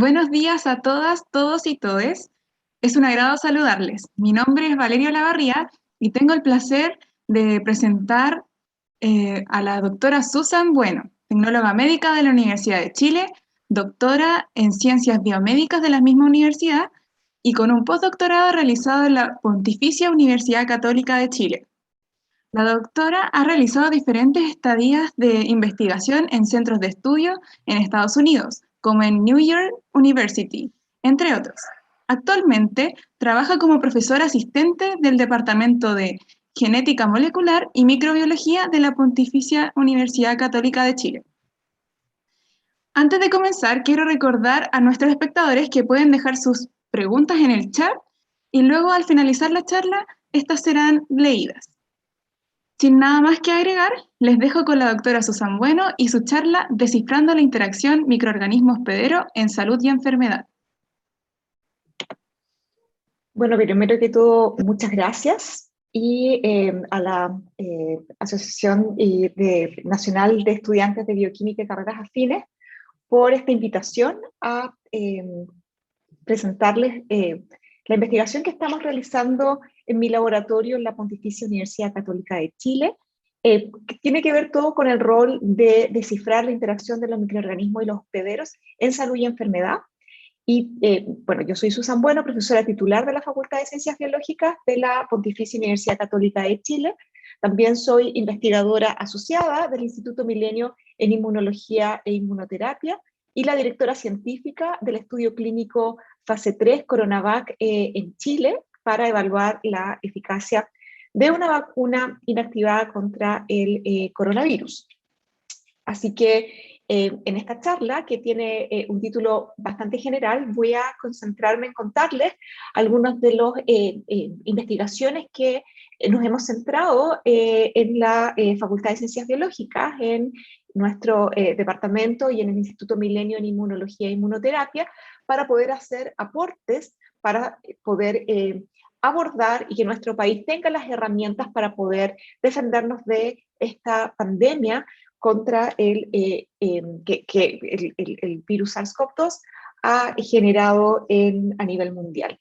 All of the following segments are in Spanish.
Buenos días a todas, todos y todes. Es un agrado saludarles. Mi nombre es Valerio Lavarría y tengo el placer de presentar a la doctora Susan Bueno, tecnóloga médica de la Universidad de Chile, doctora en Ciencias Biomédicas de la misma universidad y con un postdoctorado realizado en la Pontificia Universidad Católica de Chile. La doctora ha realizado diferentes estadías de investigación en centros de estudio en Estados Unidos, como en New York University, entre otros. Actualmente trabaja como profesora asistente del Departamento de Genética Molecular y Microbiología de la Pontificia Universidad Católica de Chile. Antes de comenzar, quiero recordar a nuestros espectadores que pueden dejar sus preguntas en el chat y luego al finalizar la charla, estas serán leídas. Sin nada más que agregar, les dejo con la doctora Susan Bueno y su charla Descifrando la interacción microorganismo hospedero en salud y enfermedad. Bueno, primero que todo, muchas gracias y a la Asociación Nacional de Estudiantes de Bioquímica y Carreras Afines por esta invitación a presentarles la investigación que estamos realizando en mi laboratorio en la Pontificia Universidad Católica de Chile, que tiene que ver todo con el rol de descifrar la interacción de los microorganismos y los hospederos en salud y enfermedad. Y bueno, yo soy Susan Bueno, profesora titular de la Facultad de Ciencias Biológicas de la Pontificia Universidad Católica de Chile. También soy investigadora asociada del Instituto Milenio en Inmunología e Inmunoterapia y la directora científica del estudio clínico fase 3 Coronavac en Chile para evaluar la eficacia de una vacuna inactivada contra el coronavirus. Así que en esta charla, que tiene un título bastante general, voy a concentrarme en contarles algunas de las investigaciones que nos hemos centrado en la Facultad de Ciencias Biológicas, en nuestro departamento y en el Instituto Milenio en Inmunología e Inmunoterapia, para poder hacer aportes, para poder abordar y que nuestro país tenga las herramientas para poder defendernos de esta pandemia contra el virus SARS-CoV-2 ha generado a nivel mundial.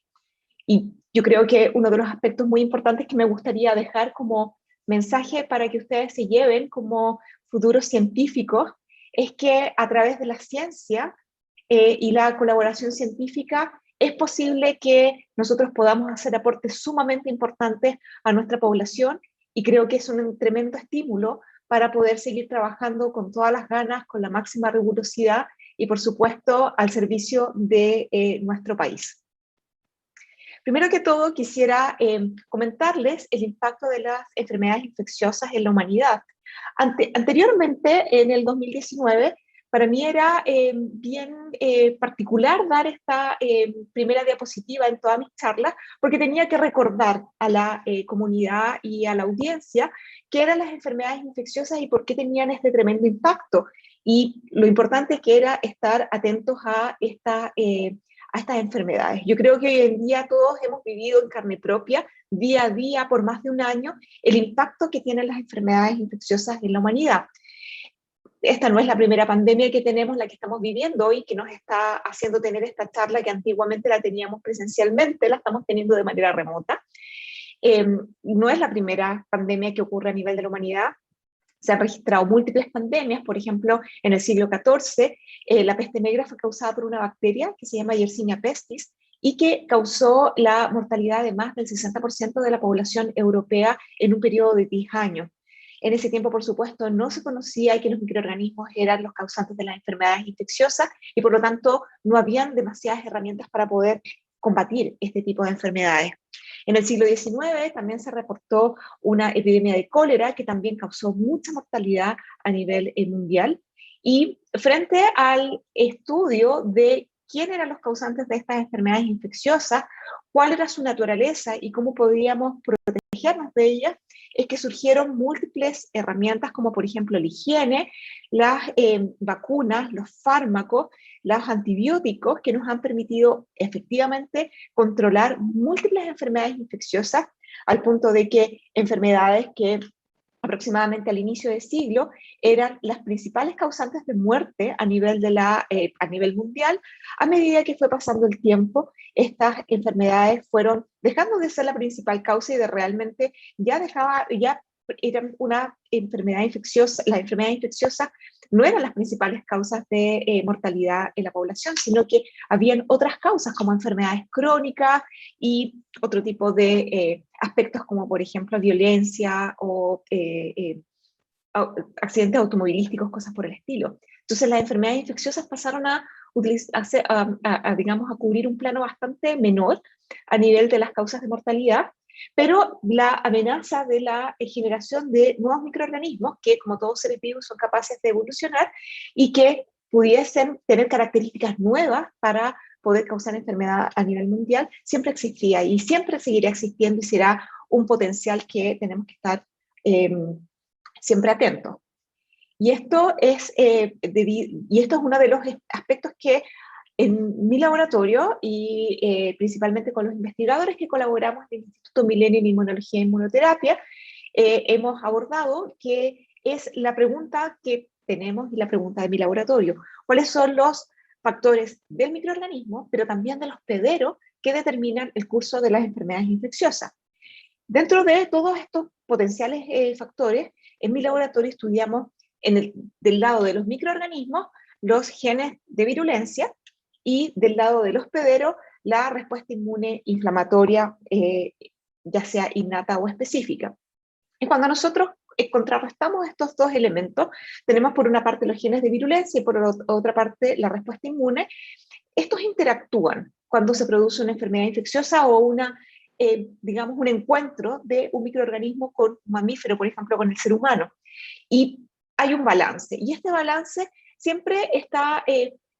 Y yo creo que uno de los aspectos muy importantes que me gustaría dejar como mensaje para que ustedes se lleven como futuros científicos es que a través de la ciencia y la colaboración científica es posible que nosotros podamos hacer aportes sumamente importantes a nuestra población, y creo que es un tremendo estímulo para poder seguir trabajando con todas las ganas, con la máxima rigurosidad y, por supuesto, al servicio de nuestro país. Primero que todo, quisiera comentarles el impacto de las enfermedades infecciosas en la humanidad. Anteriormente, en el 2019, para mí era bien particular dar esta primera diapositiva en todas mis charlas, porque tenía que recordar a la comunidad y a la audiencia qué eran las enfermedades infecciosas y por qué tenían este tremendo impacto. Y lo importante que era estar atentos a estas enfermedades. Yo creo que hoy en día todos hemos vivido en carne propia, día a día, por más de un año, el impacto que tienen las enfermedades infecciosas en la humanidad. Esta no es la primera pandemia que tenemos, la que estamos viviendo hoy, que nos está haciendo tener esta charla que antiguamente la teníamos presencialmente, la estamos teniendo de manera remota. No es la primera pandemia que ocurre a nivel de la humanidad. Se han registrado múltiples pandemias. Por ejemplo, en el siglo XIV, la peste negra fue causada por una bacteria que se llama Yersinia pestis y que causó la mortalidad de más del 60% de la población europea en un periodo de 10 años. En ese tiempo, por supuesto, no se conocía que los microorganismos eran los causantes de las enfermedades infecciosas y, por lo tanto, no habían demasiadas herramientas para poder combatir este tipo de enfermedades. En el siglo XIX también se reportó una epidemia de cólera que también causó mucha mortalidad a nivel mundial. Y frente al estudio de quién eran los causantes de estas enfermedades infecciosas, cuál era su naturaleza y cómo podíamos protegernos de ellas, es que surgieron múltiples herramientas como por ejemplo la higiene, las vacunas, los fármacos, los antibióticos, que nos han permitido efectivamente controlar múltiples enfermedades infecciosas, al punto de que enfermedades que aproximadamente al inicio del siglo, eran las principales causantes de muerte a nivel, a nivel mundial. A medida que fue pasando el tiempo, estas enfermedades fueron dejando de ser la principal causa y de realmente ya eran una enfermedad infecciosa. Las enfermedades infecciosas no eran las principales causas de mortalidad en la población, sino que habían otras causas como enfermedades crónicas y otro tipo de aspectos como por ejemplo violencia o accidentes automovilísticos, cosas por el estilo. Entonces las enfermedades infecciosas pasaron digamos, a cubrir un plano bastante menor a nivel de las causas de mortalidad, pero la amenaza de la generación de nuevos microorganismos que, como todos seres vivos, son capaces de evolucionar y que pudiesen tener características nuevas para poder causar enfermedad a nivel mundial, siempre existía y siempre seguirá existiendo y será un potencial que tenemos que estar siempre atentos. Y esto es uno de los aspectos que en mi laboratorio y principalmente con los investigadores que colaboramos del Instituto Milenio en Inmunología e Inmunoterapia, hemos abordado, que es la pregunta que tenemos y la pregunta de mi laboratorio. ¿Cuáles son los factores del microorganismo, pero también de los hospederos que determinan el curso de las enfermedades infecciosas? Dentro de todos estos potenciales factores, en mi laboratorio estudiamos del lado de los microorganismos los genes de virulencia y del lado del hospedero la respuesta inmune inflamatoria, ya sea innata o específica. Y cuando nosotros contrarrestamos estos dos elementos, tenemos por una parte los genes de virulencia y por otra parte la respuesta inmune. Estos interactúan cuando se produce una enfermedad infecciosa o digamos, un encuentro de un microorganismo con un mamífero, por ejemplo, con el ser humano. Y hay un balance, y este balance siempre está,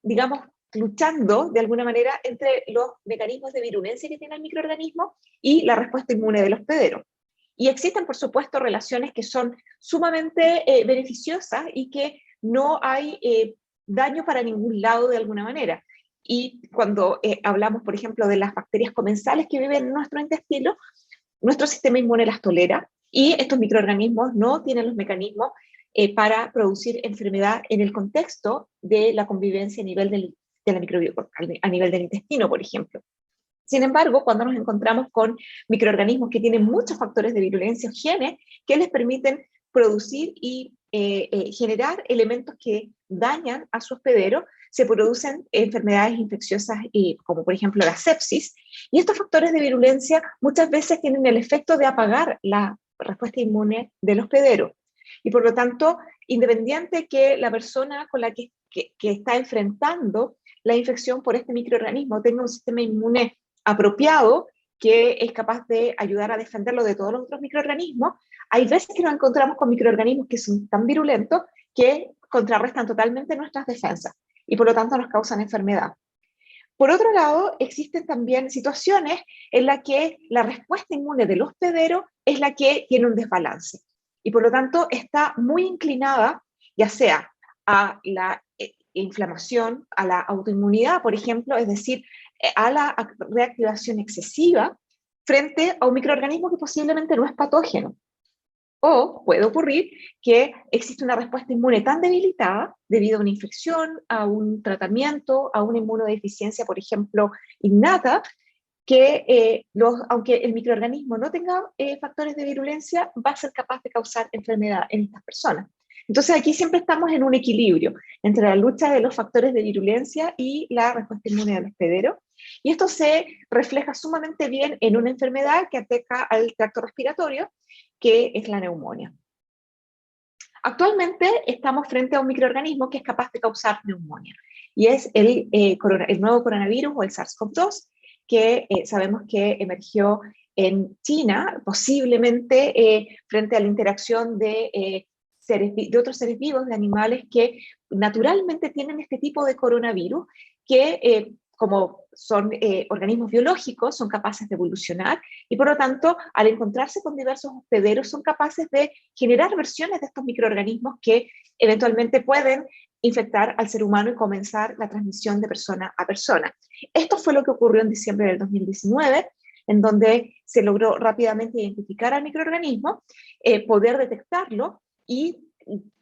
digamos, luchando de alguna manera entre los mecanismos de virulencia que tiene el microorganismo y la respuesta inmune del hospedero. Y existen, por supuesto, relaciones que son sumamente beneficiosas y que no hay daño para ningún lado de alguna manera. Y cuando hablamos, por ejemplo, de las bacterias comensales que viven en nuestro intestino, nuestro sistema inmune las tolera y estos microorganismos no tienen los mecanismos para producir enfermedad en el contexto de la convivencia a nivel a nivel del intestino, por ejemplo. Sin embargo, cuando nos encontramos con microorganismos que tienen muchos factores de virulencia o genes que les permiten producir y generar elementos que dañan a su hospedero, se producen enfermedades infecciosas como por ejemplo la sepsis, y estos factores de virulencia muchas veces tienen el efecto de apagar la respuesta inmune del hospedero. Y por lo tanto, independiente que la persona con la que está enfrentando la infección por este microorganismo tenga un sistema inmune apropiado, que es capaz de ayudar a defenderlo de todos los otros microorganismos, hay veces que nos encontramos con microorganismos que son tan virulentos que contrarrestan totalmente nuestras defensas y por lo tanto nos causan enfermedad. Por otro lado, existen también situaciones en las que la respuesta inmune del hospedero es la que tiene un desbalance y por lo tanto está muy inclinada ya sea a la inflamación, a la autoinmunidad, por ejemplo, es decir, a la reactivación excesiva frente a un microorganismo que posiblemente no es patógeno. O puede ocurrir que existe una respuesta inmune tan debilitada debido a una infección, a un tratamiento, a una inmunodeficiencia, por ejemplo, innata, que aunque el microorganismo no tenga factores de virulencia, va a ser capaz de causar enfermedad en estas personas. Entonces aquí siempre estamos en un equilibrio entre la lucha de los factores de virulencia y la respuesta inmune del hospedero. Y esto se refleja sumamente bien en una enfermedad que ataca al tracto respiratorio, que es la neumonía. Actualmente estamos frente a un microorganismo que es capaz de causar neumonía, y es el nuevo coronavirus o el SARS-CoV-2, que sabemos que emergió en China, posiblemente frente a la interacción de otros seres vivos, de animales que naturalmente tienen este tipo de coronavirus, que como son organismos biológicos, son capaces de evolucionar y por lo tanto, al encontrarse con diversos hospederos, son capaces de generar versiones de estos microorganismos que eventualmente pueden infectar al ser humano y comenzar la transmisión de persona a persona. Esto fue lo que ocurrió en diciembre del 2019, en donde se logró rápidamente identificar al microorganismo, poder detectarlo y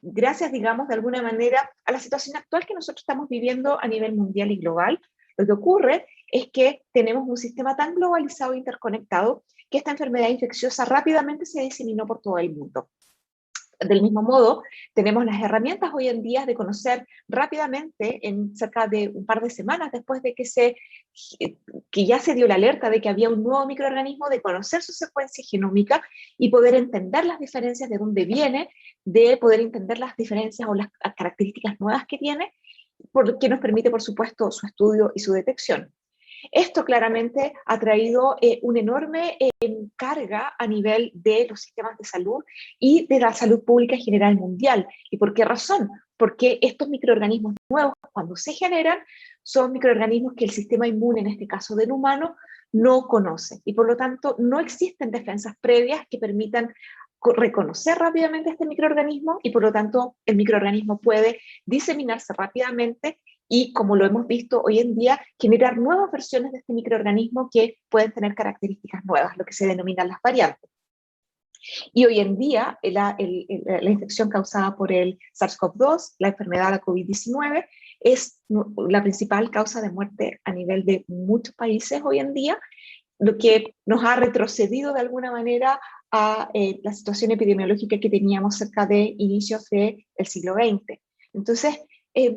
gracias, digamos, de alguna manera a la situación actual que nosotros estamos viviendo a nivel mundial y global, lo que ocurre es que tenemos un sistema tan globalizado e interconectado que esta enfermedad infecciosa rápidamente se diseminó por todo el mundo. Del mismo modo, tenemos las herramientas hoy en día de conocer rápidamente, en cerca de un par de semanas después de que ya se dio la alerta de que había un nuevo microorganismo, de conocer su secuencia genómica y poder entender las diferencias de dónde viene, de poder entender las diferencias o las características nuevas que tiene, que nos permite, por supuesto, su estudio y su detección. Esto claramente ha traído una enorme carga a nivel de los sistemas de salud y de la salud pública en general mundial. ¿Y por qué razón? Porque estos microorganismos nuevos, cuando se generan, son microorganismos que el sistema inmune, en este caso del humano, no conoce. Y por lo tanto, no existen defensas previas que permitan reconocer rápidamente este microorganismo y por lo tanto el microorganismo puede diseminarse rápidamente y, como lo hemos visto hoy en día, generar nuevas versiones de este microorganismo que pueden tener características nuevas, lo que se denominan las variantes. Y hoy en día, la infección causada por el SARS-CoV-2, la enfermedad de la COVID-19, es la principal causa de muerte a nivel de muchos países hoy en día, lo que nos ha retrocedido de alguna manera a la situación epidemiológica que teníamos cerca de inicios del siglo XX. Entonces,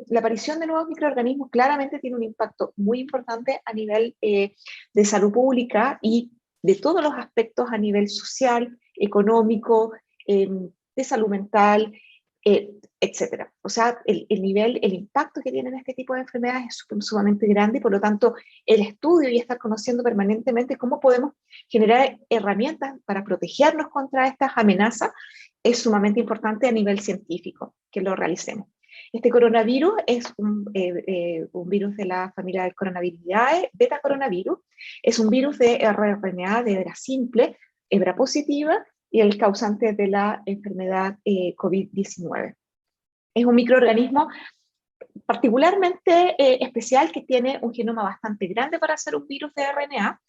la aparición de nuevos microorganismos claramente tiene un impacto muy importante a nivel de salud pública y de todos los aspectos a nivel social, económico, de salud mental, etcétera. O sea, el impacto que tienen este tipo de enfermedades es sumamente grande y por lo tanto el estudio y estar conociendo permanentemente cómo podemos generar herramientas para protegernos contra estas amenazas es sumamente importante a nivel científico que lo realicemos. Este coronavirus es un virus de la familia del Coronaviridae, beta coronavirus. Es un virus de RNA de hebra simple, hebra positiva, y el causante de la enfermedad COVID-19. Es un microorganismo particularmente especial que tiene un genoma bastante grande para ser un virus de RNA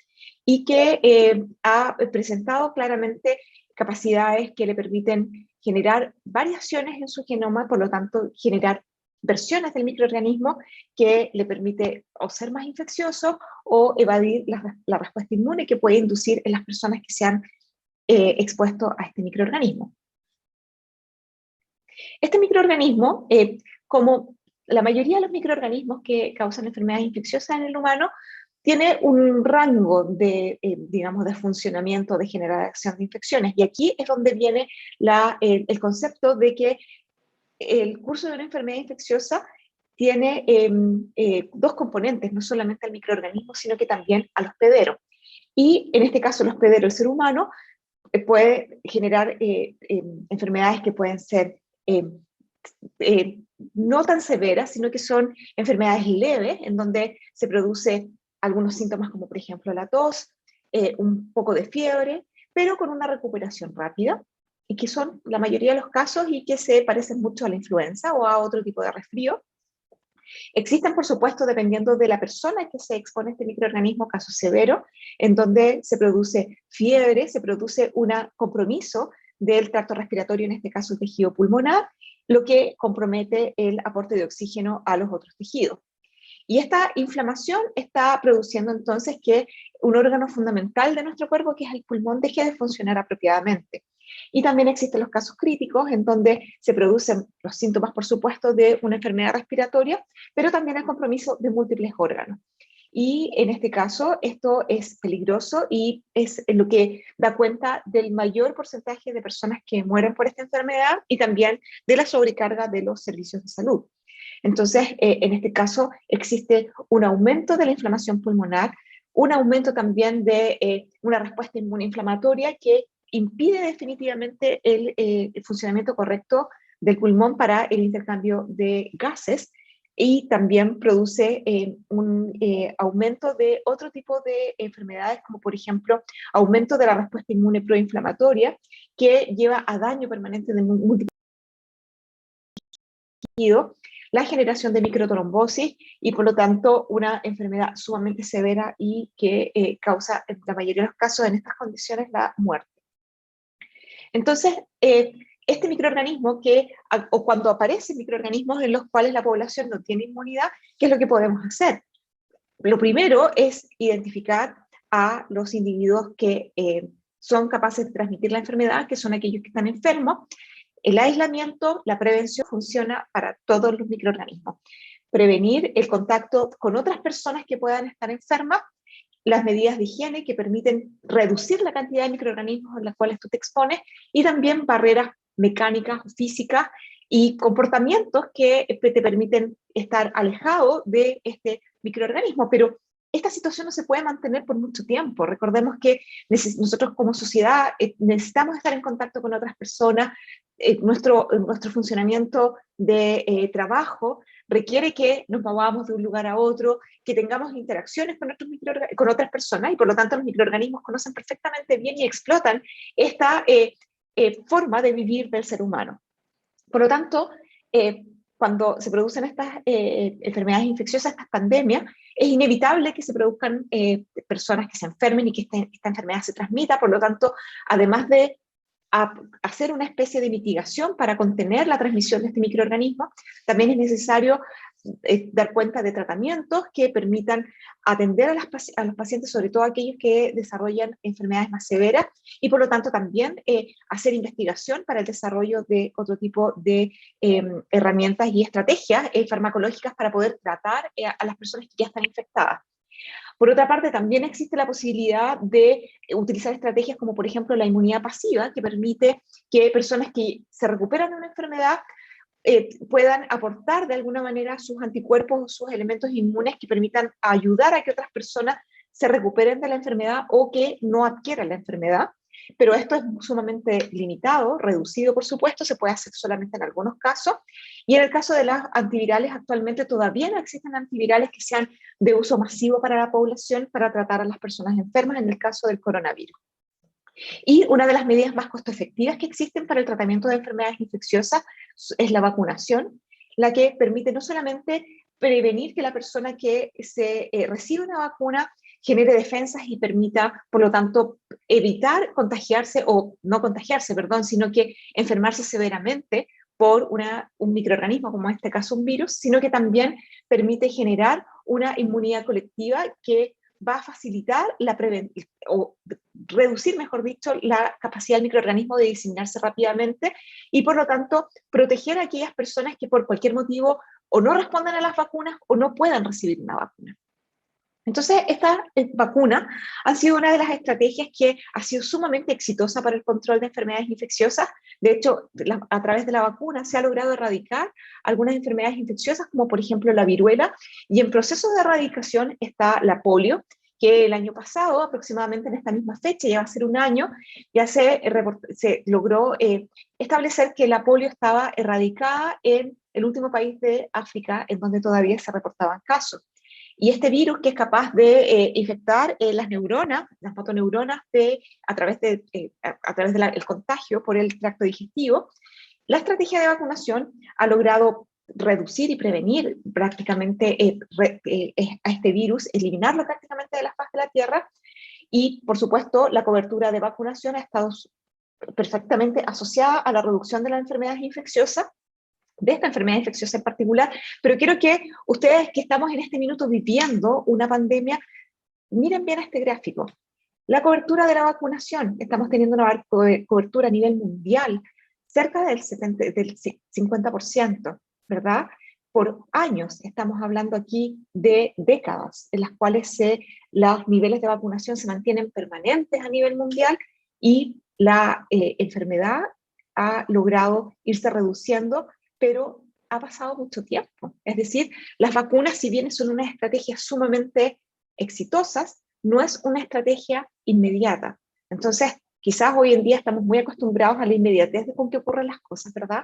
y que ha presentado claramente capacidades que le permiten generar variaciones en su genoma, por lo tanto generar versiones del microorganismo que le permite o ser más infeccioso o evadir la respuesta inmune que puede inducir en las personas que se han expuesto a este microorganismo. Este microorganismo, como la mayoría de los microorganismos que causan enfermedades infecciosas en el humano, tiene un rango de, digamos, de funcionamiento, de generación de infecciones. Y aquí es donde viene el concepto de que el curso de una enfermedad infecciosa tiene dos componentes, no solamente al microorganismo, sino que también al hospedero. Y en este caso, el hospedero, el ser humano, puede generar enfermedades que pueden ser no tan severas, sino que son enfermedades leves, en donde se produce algunos síntomas como por ejemplo la tos, un poco de fiebre, pero con una recuperación rápida, y que son la mayoría de los casos y que se parecen mucho a la influenza o a otro tipo de resfrío. Existen, por supuesto, dependiendo de la persona que se expone a este microorganismo, casos severos, en donde se produce fiebre, se produce un compromiso del tracto respiratorio, en este caso el tejido pulmonar, lo que compromete el aporte de oxígeno a los otros tejidos. Y esta inflamación está produciendo entonces que un órgano fundamental de nuestro cuerpo, que es el pulmón, deje de funcionar apropiadamente. Y también existen los casos críticos en donde se producen los síntomas, por supuesto, de una enfermedad respiratoria, pero también el compromiso de múltiples órganos. Y en este caso, esto es peligroso y es lo que da cuenta del mayor porcentaje de personas que mueren por esta enfermedad y también de la sobrecarga de los servicios de salud. Entonces, en este caso, existe un aumento de la inflamación pulmonar, un aumento también de una respuesta inmunoinflamatoria que impide definitivamente el funcionamiento correcto del pulmón para el intercambio de gases y también produce un aumento de otro tipo de enfermedades, como por ejemplo aumento de la respuesta inmune proinflamatoria, que lleva a daño permanente de múltiples tejidos, la generación de microtrombosis y por lo tanto una enfermedad sumamente severa y que causa en la mayoría de los casos en estas condiciones la muerte. Entonces, este microorganismo o cuando aparecen microorganismos en los cuales la población no tiene inmunidad, ¿qué es lo que podemos hacer? Lo primero es identificar a los individuos que son capaces de transmitir la enfermedad, que son aquellos que están enfermos. El aislamiento, la prevención funciona para todos los microorganismos. Prevenir el contacto con otras personas que puedan estar enfermas, las medidas de higiene que permiten reducir la cantidad de microorganismos en las cuales tú te expones, y también barreras mecánicas, físicas y comportamientos que te permiten estar alejado de este microorganismo. Pero esta situación no se puede mantener por mucho tiempo. Recordemos que nosotros como sociedad necesitamos estar en contacto con otras personas. Nuestro funcionamiento de trabajo requiere que nos movamos de un lugar a otro, que tengamos interacciones con otras personas, y por lo tanto los microorganismos conocen perfectamente bien y explotan esta forma de vivir del ser humano. Por lo tanto, cuando se producen estas enfermedades infecciosas, estas pandemias, es inevitable que se produzcan personas que se enfermen y que esta enfermedad se transmita. Por lo tanto, además de hacer una especie de mitigación para contener la transmisión de este microorganismo, también es necesario dar cuenta de tratamientos que permitan atender a los pacientes, sobre todo aquellos que desarrollan enfermedades más severas, y por lo tanto también hacer investigación para el desarrollo de otro tipo de herramientas y estrategias farmacológicas para poder tratar a las personas que ya están infectadas. Por otra parte, también existe la posibilidad de utilizar estrategias como, por ejemplo, la inmunidad pasiva, que permite que personas que se recuperan de una enfermedad puedan aportar de alguna manera sus anticuerpos o sus elementos inmunes que permitan ayudar a que otras personas se recuperen de la enfermedad o que no adquieran la enfermedad. Pero esto es sumamente limitado, reducido por supuesto, se puede hacer solamente en algunos casos. Y en el caso de las antivirales, actualmente todavía no existen antivirales que sean de uso masivo para la población para tratar a las personas enfermas en el caso del coronavirus. Y una de las medidas más costo efectivas que existen para el tratamiento de enfermedades infecciosas es la vacunación, la que permite no solamente prevenir que la persona que recibe una vacuna genere defensas y permita, por lo tanto, evitar contagiarse, o no contagiarse, perdón, sino que enfermarse severamente por un microorganismo, como en este caso un virus, sino que también permite generar una inmunidad colectiva que va a facilitar o reducir, mejor dicho, la capacidad del microorganismo de diseminarse rápidamente, y por lo tanto proteger a aquellas personas que por cualquier motivo o no respondan a las vacunas o no puedan recibir una vacuna. Entonces, esta vacuna ha sido una de las estrategias que ha sido sumamente exitosa para el control de enfermedades infecciosas. De hecho, a través de la vacuna se ha logrado erradicar algunas enfermedades infecciosas, como por ejemplo la viruela, y en proceso de erradicación está la polio, que el año pasado, aproximadamente en esta misma fecha, ya va a ser un año, ya se logró establecer que la polio estaba erradicada en el último país de África en donde todavía se reportaban casos. Y este virus, que es capaz de infectar las neuronas, las motoneuronas, a través del contagio por el tracto digestivo, la estrategia de vacunación ha logrado reducir y prevenir prácticamente a este virus, eliminarlo prácticamente de la faz de la Tierra, y por supuesto la cobertura de vacunación ha estado perfectamente asociada a la reducción de las enfermedades infecciosas, de esta enfermedad infecciosa en particular. Pero quiero que ustedes, que estamos en este minuto viviendo una pandemia, miren bien este gráfico. La cobertura de la vacunación, estamos teniendo una cobertura a nivel mundial cerca del 50%, ¿verdad? Por años, estamos hablando aquí de décadas en las cuales los niveles de vacunación se mantienen permanentes a nivel mundial, y la enfermedad ha logrado irse reduciendo, pero ha pasado mucho tiempo. Es decir, las vacunas, si bien son unas estrategias sumamente exitosas, no es una estrategia inmediata. Entonces, quizás hoy en día estamos muy acostumbrados a la inmediatez con que ocurren las cosas, ¿verdad?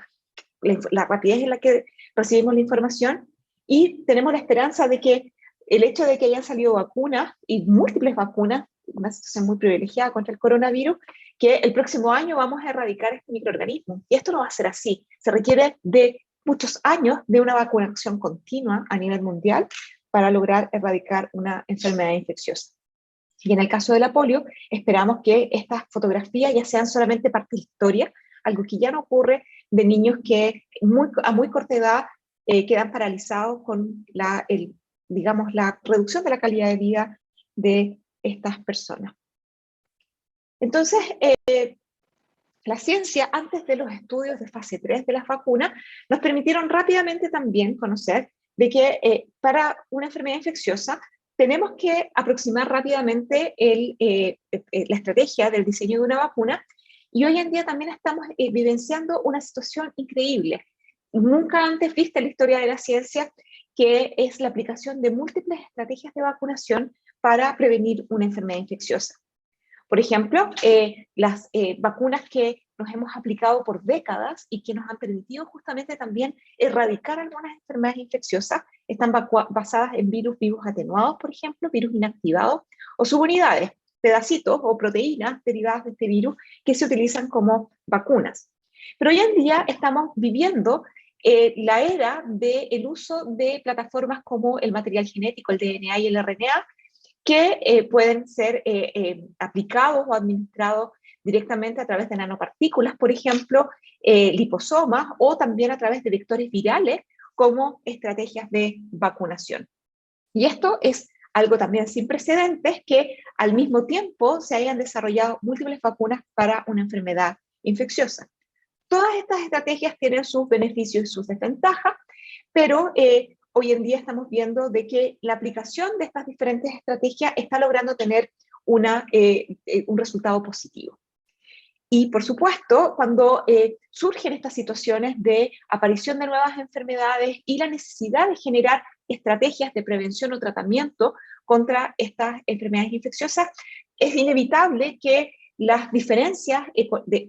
La rapidez en la que recibimos la información, y tenemos la esperanza de que el hecho de que hayan salido vacunas, y múltiples vacunas, una situación muy privilegiada contra el coronavirus, que el próximo año vamos a erradicar este microorganismo. Y esto no va a ser así. Se requiere de muchos años de una vacunación continua a nivel mundial para lograr erradicar una enfermedad infecciosa. Y en el caso de la polio, esperamos que estas fotografías ya sean solamente parte de la historia, algo que ya no ocurre de niños que a muy corta edad quedan paralizados con digamos, la reducción de la calidad de vida de estas personas. Entonces, la ciencia, antes de los estudios de fase 3 de las vacunas, nos permitieron rápidamente también conocer de que para una enfermedad infecciosa tenemos que aproximar rápidamente la estrategia del diseño de una vacuna, y hoy en día también estamos vivenciando una situación increíble, nunca antes vista en la historia de la ciencia, que es la aplicación de múltiples estrategias de vacunación para prevenir una enfermedad infecciosa. Por ejemplo, las vacunas que nos hemos aplicado por décadas y que nos han permitido justamente también erradicar algunas enfermedades infecciosas están basadas en virus vivos atenuados, por ejemplo, virus inactivados o subunidades, pedacitos o proteínas derivadas de este virus que se utilizan como vacunas. Pero hoy en día estamos viviendo la era del uso de plataformas como el material genético, el DNA y el RNA, que pueden ser aplicados o administrados directamente a través de nanopartículas, por ejemplo, liposomas, o también a través de vectores virales como estrategias de vacunación. Y esto es algo también sin precedentes, que al mismo tiempo se hayan desarrollado múltiples vacunas para una enfermedad infecciosa. Todas estas estrategias tienen sus beneficios y sus desventajas, pero hoy en día estamos viendo de que la aplicación de estas diferentes estrategias está logrando tener un resultado positivo. Y por supuesto, cuando surgen estas situaciones de aparición de nuevas enfermedades y la necesidad de generar estrategias de prevención o tratamiento contra estas enfermedades infecciosas, es inevitable que las diferencias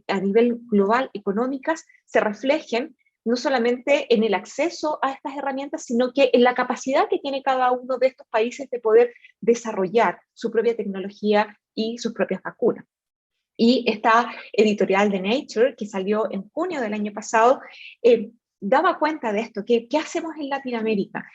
a nivel global económicas se reflejen no solamente en el acceso a estas herramientas, sino que en la capacidad que tiene cada uno de estos países de poder desarrollar su propia tecnología y sus propias vacunas. Y esta editorial de Nature, que salió en junio del año pasado, daba cuenta de esto, que ¿qué hacemos en Latinoamérica?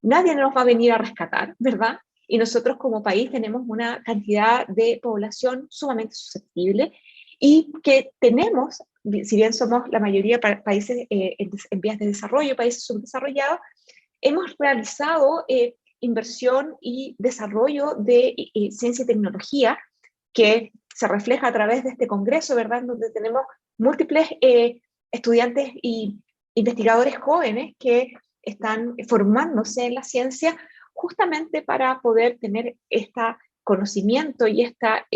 Nadie nos va a venir a rescatar, ¿verdad? Y nosotros como país tenemos una cantidad de población sumamente susceptible y que tenemos, si bien somos la mayoría países en vías de desarrollo, países subdesarrollados, hemos realizado inversión y desarrollo de ciencia y tecnología que se refleja a través de este congreso, ¿verdad? Donde tenemos múltiples estudiantes y investigadores jóvenes que están formándose en la ciencia justamente para poder tener este conocimiento y esta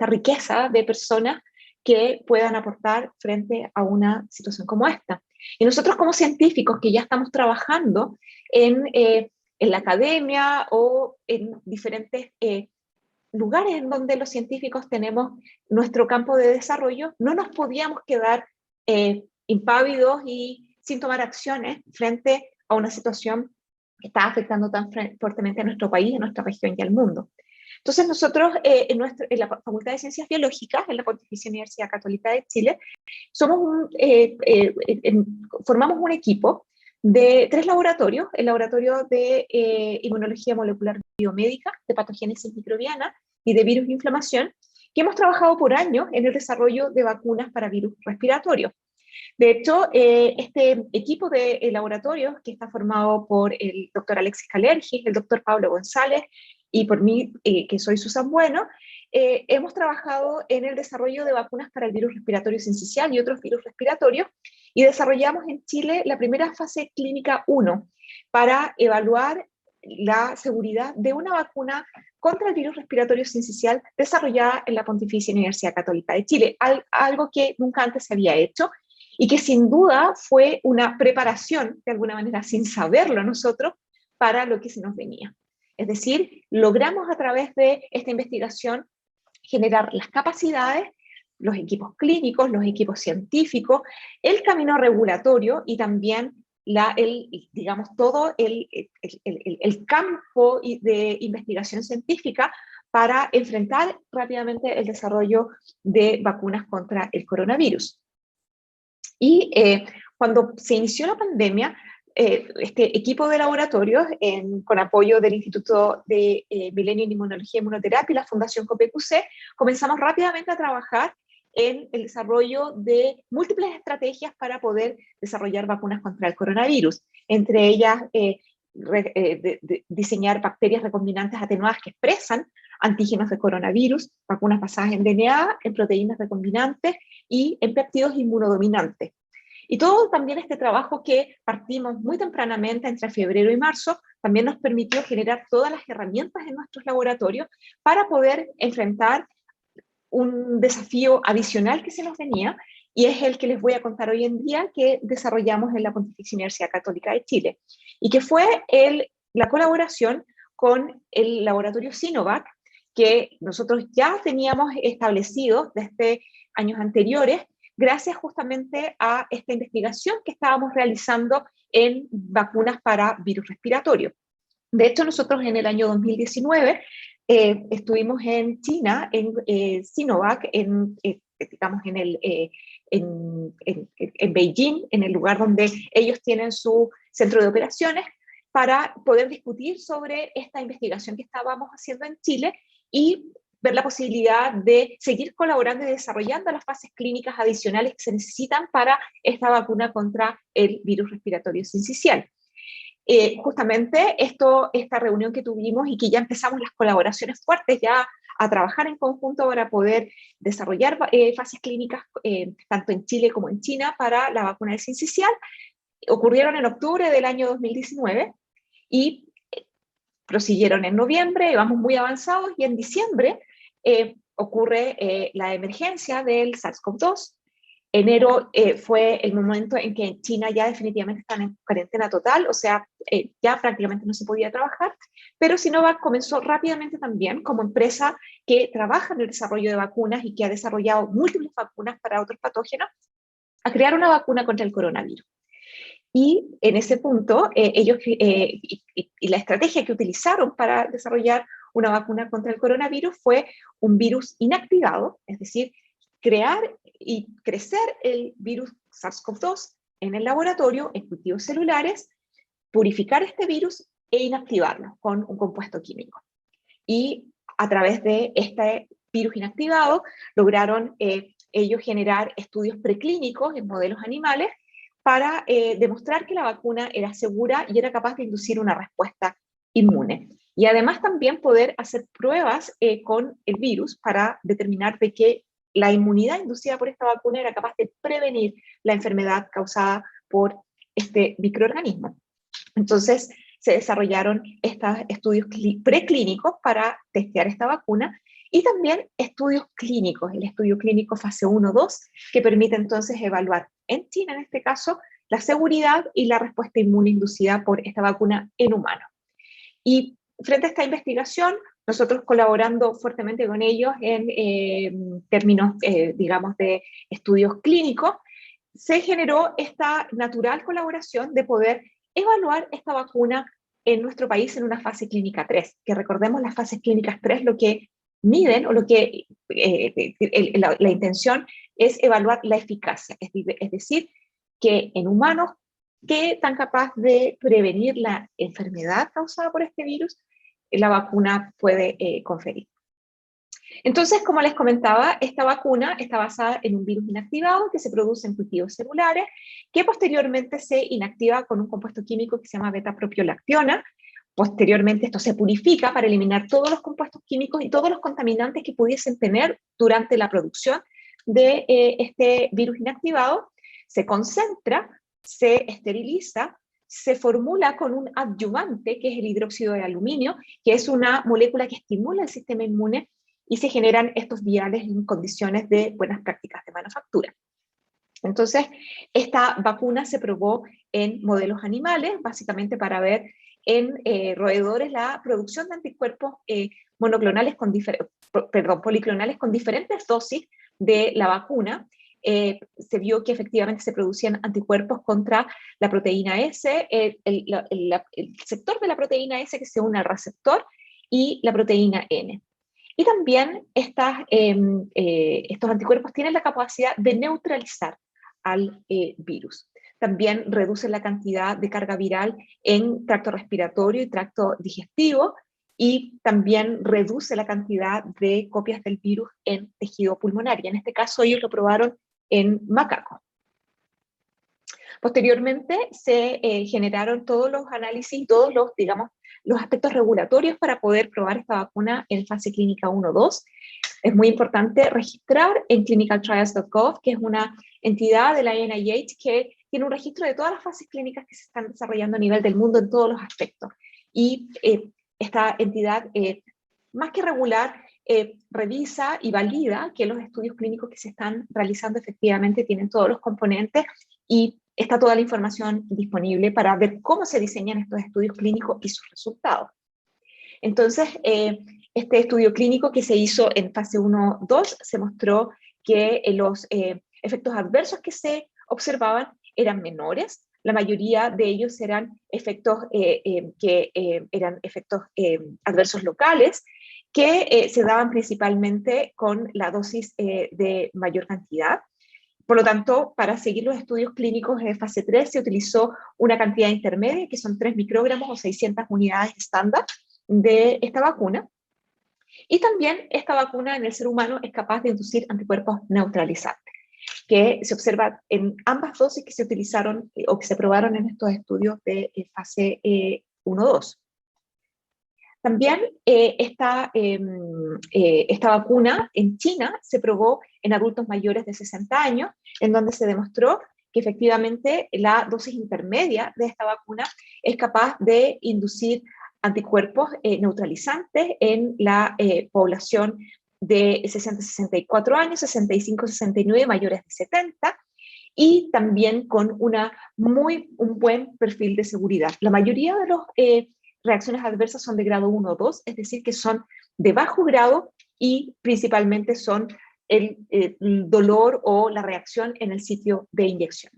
riqueza de personas que puedan aportar frente a una situación como esta. Y nosotros como científicos que ya estamos trabajando en la academia o en diferentes lugares en donde los científicos tenemos nuestro campo de desarrollo, no nos podíamos quedar impávidos y sin tomar acciones frente a una situación que está afectando tan fuertemente a nuestro país, a nuestra región y al mundo. Entonces nosotros en la Facultad de Ciencias Biológicas, en la Pontificia Universidad Católica de Chile, formamos un equipo de 3 laboratorios: el laboratorio de inmunología molecular biomédica, de patogénesis microbiana y de virus de inflamación, que hemos trabajado por años en el desarrollo de vacunas para virus respiratorios. De hecho, este equipo de laboratorios, que está formado por el doctor Alexis Calergis, el doctor Pablo González y por mí, que soy Susan Bueno, hemos trabajado en el desarrollo de vacunas para el virus respiratorio sincicial y otros virus respiratorios, y desarrollamos en Chile la primera fase clínica 1 para evaluar la seguridad de una vacuna contra el virus respiratorio sincicial desarrollada en la Pontificia Universidad Católica de Chile, algo que nunca antes se había hecho y que sin duda fue una preparación, de alguna manera sin saberlo nosotros, para lo que se nos venía. Es decir, logramos a través de esta investigación generar las capacidades, los equipos clínicos, los equipos científicos, el camino regulatorio y también digamos, todo el campo de investigación científica para enfrentar rápidamente el desarrollo de vacunas contra el coronavirus. Y Cuando se inició la pandemia, este equipo de laboratorios, con apoyo del Instituto de Milenio en Inmunología y Inmunoterapia y la Fundación COPEQC, comenzamos rápidamente a trabajar en el desarrollo de múltiples estrategias para poder desarrollar vacunas contra el coronavirus, entre ellas diseñar bacterias recombinantes atenuadas que expresan antígenos de coronavirus, vacunas basadas en DNA, en proteínas recombinantes y en péptidos inmunodominantes. Y todo también este trabajo que partimos muy tempranamente entre febrero y marzo, también nos permitió generar todas las herramientas en nuestros laboratorios para poder enfrentar un desafío adicional que se nos venía, y es el que les voy a contar hoy en día, que desarrollamos en la Pontificia Universidad Católica de Chile, y que fue la colaboración con el laboratorio Sinovac, que nosotros ya teníamos establecido desde años anteriores, gracias justamente a esta investigación que estábamos realizando en vacunas para virus respiratorio. De hecho, nosotros en el año 2019 estuvimos en China, en Sinovac, digamos en Beijing, en el lugar donde ellos tienen su centro de operaciones, para poder discutir sobre esta investigación que estábamos haciendo en Chile y ver la posibilidad de seguir colaborando y desarrollando las fases clínicas adicionales que se necesitan para esta vacuna contra el virus respiratorio sincicial. Justamente esta reunión que tuvimos y que ya empezamos las colaboraciones fuertes ya a trabajar en conjunto para poder desarrollar fases clínicas tanto en Chile como en China para la vacuna del sincicial, ocurrieron en octubre del año 2019 y prosiguieron en noviembre, vamos muy avanzados, y en diciembre ocurre la emergencia del SARS-CoV-2. Enero fue el momento en que en China ya definitivamente están en cuarentena total, o sea, ya prácticamente no se podía trabajar, pero Sinovac comenzó rápidamente también, como empresa que trabaja en el desarrollo de vacunas y que ha desarrollado múltiples vacunas para otros patógenos, a crear una vacuna contra el coronavirus. Y en ese punto, ellos y la estrategia que utilizaron para desarrollar una vacuna contra el coronavirus fue un virus inactivado, es decir, crear y crecer el virus SARS-CoV-2 en el laboratorio, en cultivos celulares, purificar este virus e inactivarlo con un compuesto químico. Y a través de este virus inactivado lograron ellos generar estudios preclínicos en modelos animales para demostrar que la vacuna era segura y era capaz de inducir una respuesta inmune. Y además también poder hacer pruebas con el virus para determinar de que la inmunidad inducida por esta vacuna era capaz de prevenir la enfermedad causada por este microorganismo. Entonces se desarrollaron estos estudios preclínicos para testear esta vacuna, y también estudios clínicos, el estudio clínico fase 1-2, que permite entonces evaluar en China, en este caso, la seguridad y la respuesta inmune inducida por esta vacuna en humanos. Y frente a esta investigación, nosotros colaborando fuertemente con ellos en términos, digamos, de estudios clínicos, se generó esta natural colaboración de poder evaluar esta vacuna en nuestro país en una fase clínica 3, que recordemos las fases clínicas 3 lo que miden o lo que la intención es evaluar la eficacia, es decir, que en humanos, ¿qué tan capaz de prevenir la enfermedad causada por este virus la vacuna puede conferir? Entonces, como les comentaba, esta vacuna está basada en un virus inactivado que se produce en cultivos celulares, que posteriormente se inactiva con un compuesto químico que se llama beta-propiolactiona. Posteriormente esto se purifica para eliminar todos los compuestos químicos y todos los contaminantes que pudiesen tener durante la producción de este virus inactivado. Se concentra, se esteriliza, se formula con un adyuvante, que es el hidróxido de aluminio, que es una molécula que estimula el sistema inmune, y se generan estos viales en condiciones de buenas prácticas de manufactura. Entonces, esta vacuna se probó en modelos animales, básicamente para ver en roedores la producción de anticuerpos policlonales con diferentes dosis de la vacuna. Se vio que efectivamente se producían anticuerpos contra la proteína S, el sector de la proteína S que se une al receptor, y la proteína N. Y también estos anticuerpos tienen la capacidad de neutralizar al virus. también reduce la cantidad de carga viral en tracto respiratorio y tracto digestivo, y también reduce la cantidad de copias del virus en tejido pulmonar. Y en este caso ellos lo probaron en macacos. Posteriormente se generaron todos los análisis, todos los, digamos, los aspectos regulatorios para poder probar esta vacuna en fase clínica 1-2. Es muy importante registrar en clinicaltrials.gov, que es una entidad de la NIH que tiene un registro de todas las fases clínicas que se están desarrollando a nivel del mundo en todos los aspectos. Y esta entidad, más que regular, revisa y valida que los estudios clínicos que se están realizando efectivamente tienen todos los componentes, y está toda la información disponible para ver cómo se diseñan estos estudios clínicos y sus resultados. Entonces, este estudio clínico que se hizo en fase 1-2 se mostró que los efectos adversos que se observaban eran menores. La mayoría de ellos eran efectos adversos locales, que se daban principalmente con la dosis de mayor cantidad. Por lo tanto, para seguir los estudios clínicos en fase 3 se utilizó una cantidad intermedia, que son 3 microgramos o 600 unidades estándar de esta vacuna. Y también esta vacuna en el ser humano es capaz de inducir anticuerpos neutralizantes, que se observa en ambas dosis que se utilizaron o que se probaron en estos estudios de fase 1-2. También esta vacuna en China se probó en adultos mayores de 60 años, en donde se demostró que efectivamente la dosis intermedia de esta vacuna es capaz de inducir anticuerpos neutralizantes en la población de 60-64 años, 65-69, mayores de 70, y también con un buen perfil de seguridad. La mayoría de los reacciones adversas son de grado 1 o 2, es decir, que son de bajo grado y principalmente son el dolor o la reacción en el sitio de inyección.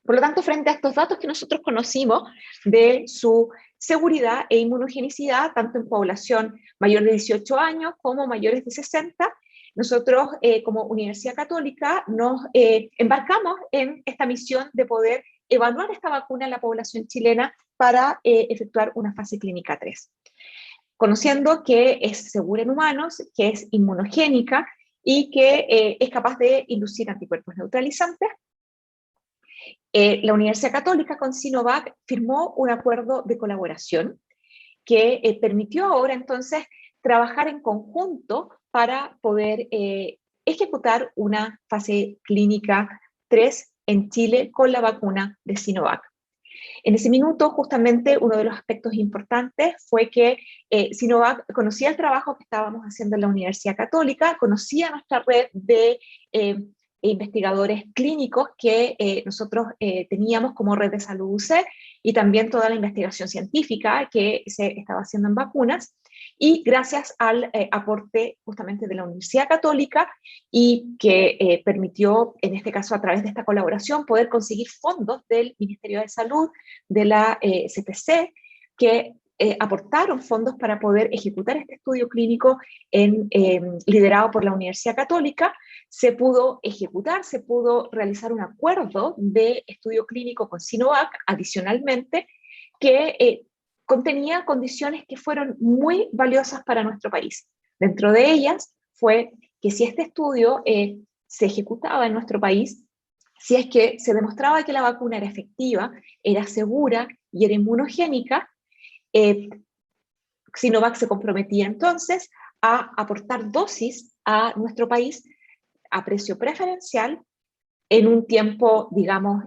Por lo tanto, frente a estos datos que nosotros conocimos de su seguridad e inmunogenicidad, tanto en población mayor de 18 años como mayores de 60, nosotros como Universidad Católica nos embarcamos en esta misión de poder evaluar esta vacuna en la población chilena para efectuar una fase clínica 3. Conociendo que es segura en humanos, que es inmunogénica y que es capaz de inducir anticuerpos neutralizantes, la Universidad Católica con Sinovac firmó un acuerdo de colaboración que permitió ahora entonces trabajar en conjunto para poder ejecutar una fase clínica 3 en Chile con la vacuna de Sinovac. En ese minuto, justamente, uno de los aspectos importantes fue que Sinovac conocía el trabajo que estábamos haciendo en la Universidad Católica, conocía nuestra red de investigadores clínicos que nosotros teníamos como red de salud UC, y también toda la investigación científica que se estaba haciendo en vacunas, y gracias al aporte justamente de la Universidad Católica, y que permitió, en este caso a través de esta colaboración, poder conseguir fondos del Ministerio de Salud, de la CTC, que aportaron fondos para poder ejecutar este estudio clínico liderado por la Universidad Católica. Se pudo ejecutar, se pudo realizar un acuerdo de estudio clínico con Sinovac adicionalmente, que contenía condiciones que fueron muy valiosas para nuestro país. Dentro de ellas fue que si este estudio se ejecutaba en nuestro país, si es que se demostraba que la vacuna era efectiva, era segura y era inmunogénica, Sinovac se comprometía entonces a aportar dosis a nuestro país a precio preferencial en un tiempo, digamos,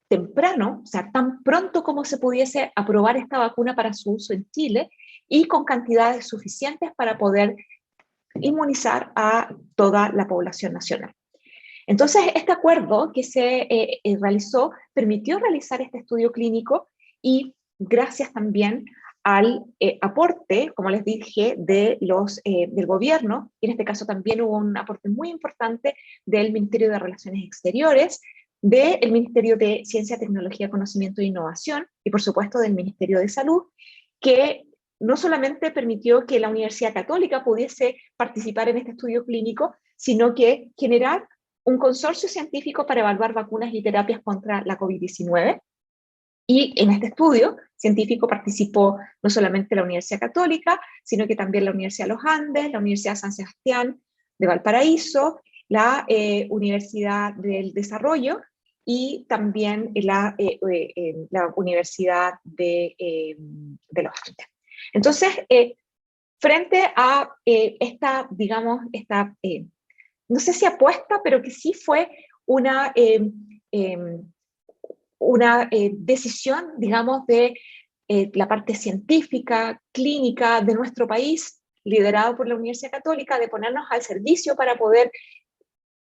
temprano, o sea, tan pronto como se pudiese aprobar esta vacuna para su uso en Chile, y con cantidades suficientes para poder inmunizar a toda la población nacional. Entonces, este acuerdo que se realizó permitió realizar este estudio clínico, y gracias también al aporte, como les dije, del gobierno, y en este caso también hubo un aporte muy importante del Ministerio de Relaciones Exteriores, del Ministerio de Ciencia, Tecnología, Conocimiento e Innovación, y por supuesto del Ministerio de Salud, que no solamente permitió que la Universidad Católica pudiese participar en este estudio clínico, sino que generar un consorcio científico para evaluar vacunas y terapias contra la COVID-19. Y en este estudio científico participó no solamente la Universidad Católica, sino que también la Universidad de los Andes, la Universidad San Sebastián de Valparaíso, la Universidad del Desarrollo y también la Universidad de los Andes. Entonces, frente a esta, digamos, no sé si apuesta, pero que sí fue una decisión, digamos, de la parte científica, clínica de nuestro país, liderado por la Universidad Católica, de ponernos al servicio para poder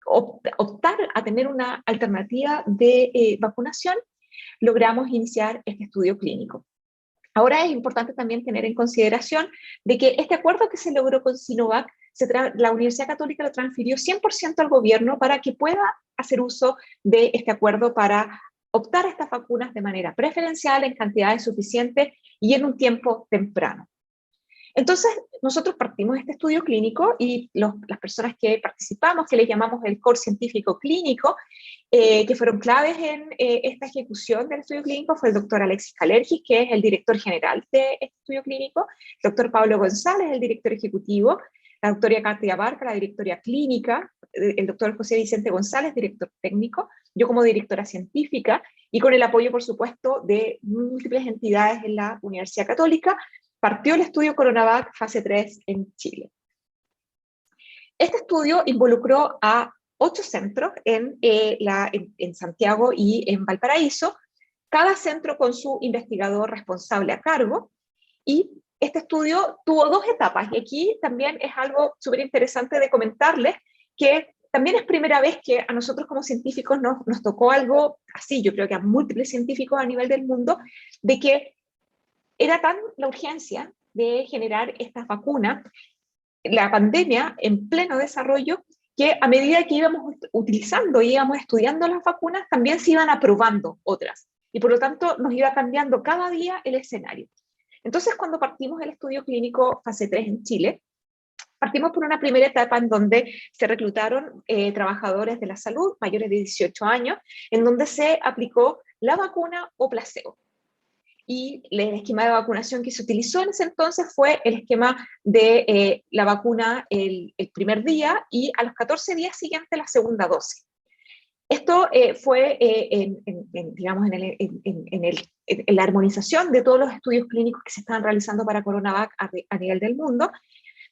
optar a tener una alternativa de vacunación, logramos iniciar este estudio clínico. Ahora es importante también tener en consideración de que este acuerdo que se logró con Sinovac, la Universidad Católica lo transfirió 100% al gobierno para que pueda hacer uso de este acuerdo para optar a estas vacunas de manera preferencial, en cantidades suficientes y en un tiempo temprano. Entonces, nosotros partimos de este estudio clínico y las personas que participamos, que le llamamos el core científico clínico, que fueron claves en esta ejecución del estudio clínico, fue el doctor Alexis Kalergis, que es el director general de este estudio clínico, el doctor Pablo González, el director ejecutivo, la doctora Katia Barca, la directora clínica, el doctor José Vicente González, director técnico, yo como directora científica, y con el apoyo, por supuesto, de múltiples entidades en la Universidad Católica, partió el estudio Coronavac fase 3 en Chile. Este estudio involucró a 8 centros en Santiago y en Valparaíso, cada centro con su investigador responsable a cargo, y este estudio tuvo 2 etapas, y aquí también es algo súper interesante de comentarles, que también es primera vez que a nosotros como científicos nos tocó algo así, yo creo que a múltiples científicos a nivel del mundo, de que era tan la urgencia de generar estas vacunas, la pandemia en pleno desarrollo, que a medida que íbamos utilizando y íbamos estudiando las vacunas, también se iban aprobando otras. Y por lo tanto nos iba cambiando cada día el escenario. Entonces, cuando partimos el estudio clínico fase 3 en Chile, partimos por una primera etapa en donde se reclutaron trabajadores de la salud mayores de 18 años, en donde se aplicó la vacuna o placebo. Y el esquema de vacunación que se utilizó en ese entonces fue el esquema de la vacuna el primer día y a los 14 días siguientes la segunda dosis. Esto fue, digamos, en la armonización de todos los estudios clínicos que se estaban realizando para Coronavac a nivel del mundo,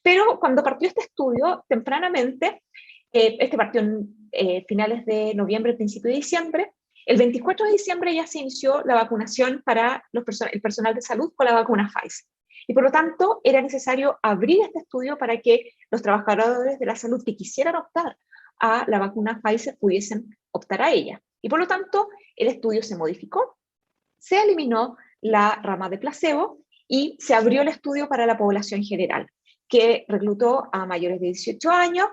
pero cuando partió este estudio, tempranamente, este partió en finales de noviembre, principio de diciembre, el 24 de diciembre ya se inició la vacunación para el personal de salud con la vacuna Pfizer. Y por lo tanto, era necesario abrir este estudio para que los trabajadores de la salud que quisieran optar a la vacuna Pfizer pudiesen optar a ella. Y por lo tanto, el estudio se modificó, se eliminó la rama de placebo y se abrió el estudio para la población general, que reclutó a mayores de 18 años,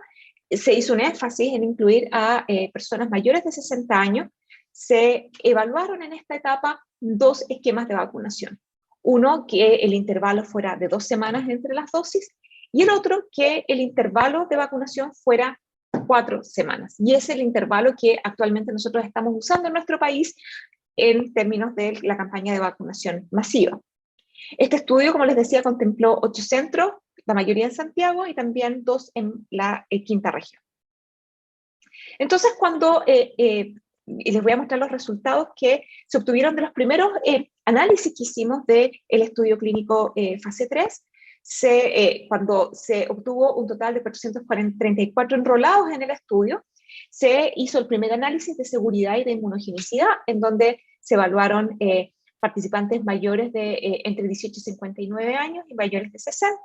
se hizo un énfasis en incluir a personas mayores de 60 años. Se evaluaron en esta etapa 2 esquemas de vacunación. Uno, que el intervalo fuera de 2 semanas entre las dosis, y el otro, que el intervalo de vacunación fuera 4 semanas. Y es el intervalo que actualmente nosotros estamos usando en nuestro país en términos de la campaña de vacunación masiva. Este estudio, como les decía, contempló 8 centros, la mayoría en Santiago y también 2 en la quinta región. Entonces, cuando y les voy a mostrar los resultados que se obtuvieron de los primeros análisis que hicimos del estudio clínico fase 3, cuando se obtuvo un total de 434 enrolados en el estudio, se hizo el primer análisis de seguridad y de inmunogenicidad, en donde se evaluaron participantes mayores de entre 18 y 59 años y mayores de 60,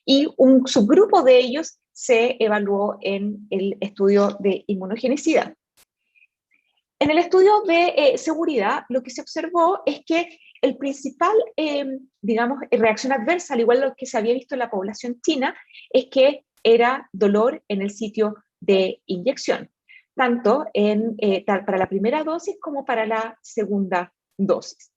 y un subgrupo de ellos se evaluó en el estudio de inmunogenicidad. En el estudio de seguridad, lo que se observó es que el principal, digamos, reacción adversa, al igual que lo que se había visto en la población china, es que era dolor en el sitio de inyección, tanto para la primera dosis como para la segunda dosis.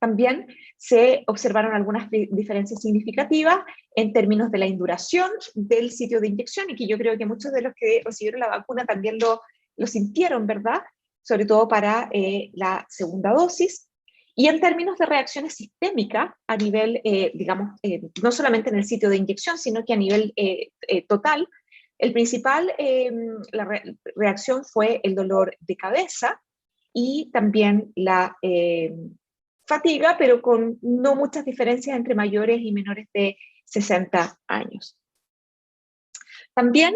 También se observaron algunas diferencias significativas en términos de la induración del sitio de inyección, y que yo creo que muchos de los que recibieron la vacuna también lo sintieron, ¿verdad? Sobre todo para la segunda dosis. Y en términos de reacciones sistémicas, a nivel, digamos, no solamente en el sitio de inyección, sino que a nivel total, el principal reacción fue el dolor de cabeza y también la fatiga, pero con no muchas diferencias entre mayores y menores de 60 años. También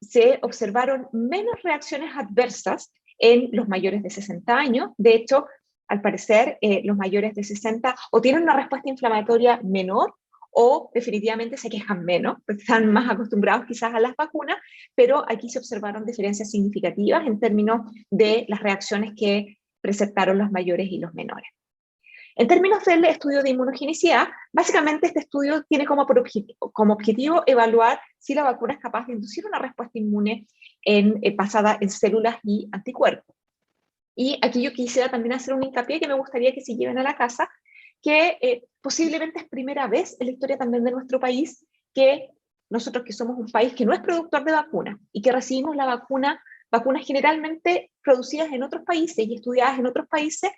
se observaron menos reacciones adversas en los mayores de 60 años. De hecho, al parecer, los mayores de 60 o tienen una respuesta inflamatoria menor o definitivamente se quejan menos, porque están más acostumbrados quizás a las vacunas, pero aquí se observaron diferencias significativas en términos de las reacciones que presentaron los mayores y los menores. En términos del estudio de inmunogenicidad, básicamente este estudio tiene como objetivo evaluar si la vacuna es capaz de inducir una respuesta inmune basada en células y anticuerpos. Y aquí yo quisiera también hacer un hincapié que me gustaría que se lleven a la casa, que posiblemente es primera vez en la historia también de nuestro país que nosotros, que somos un país que no es productor de vacunas y que recibimos vacunas generalmente producidas en otros países y estudiadas en otros países,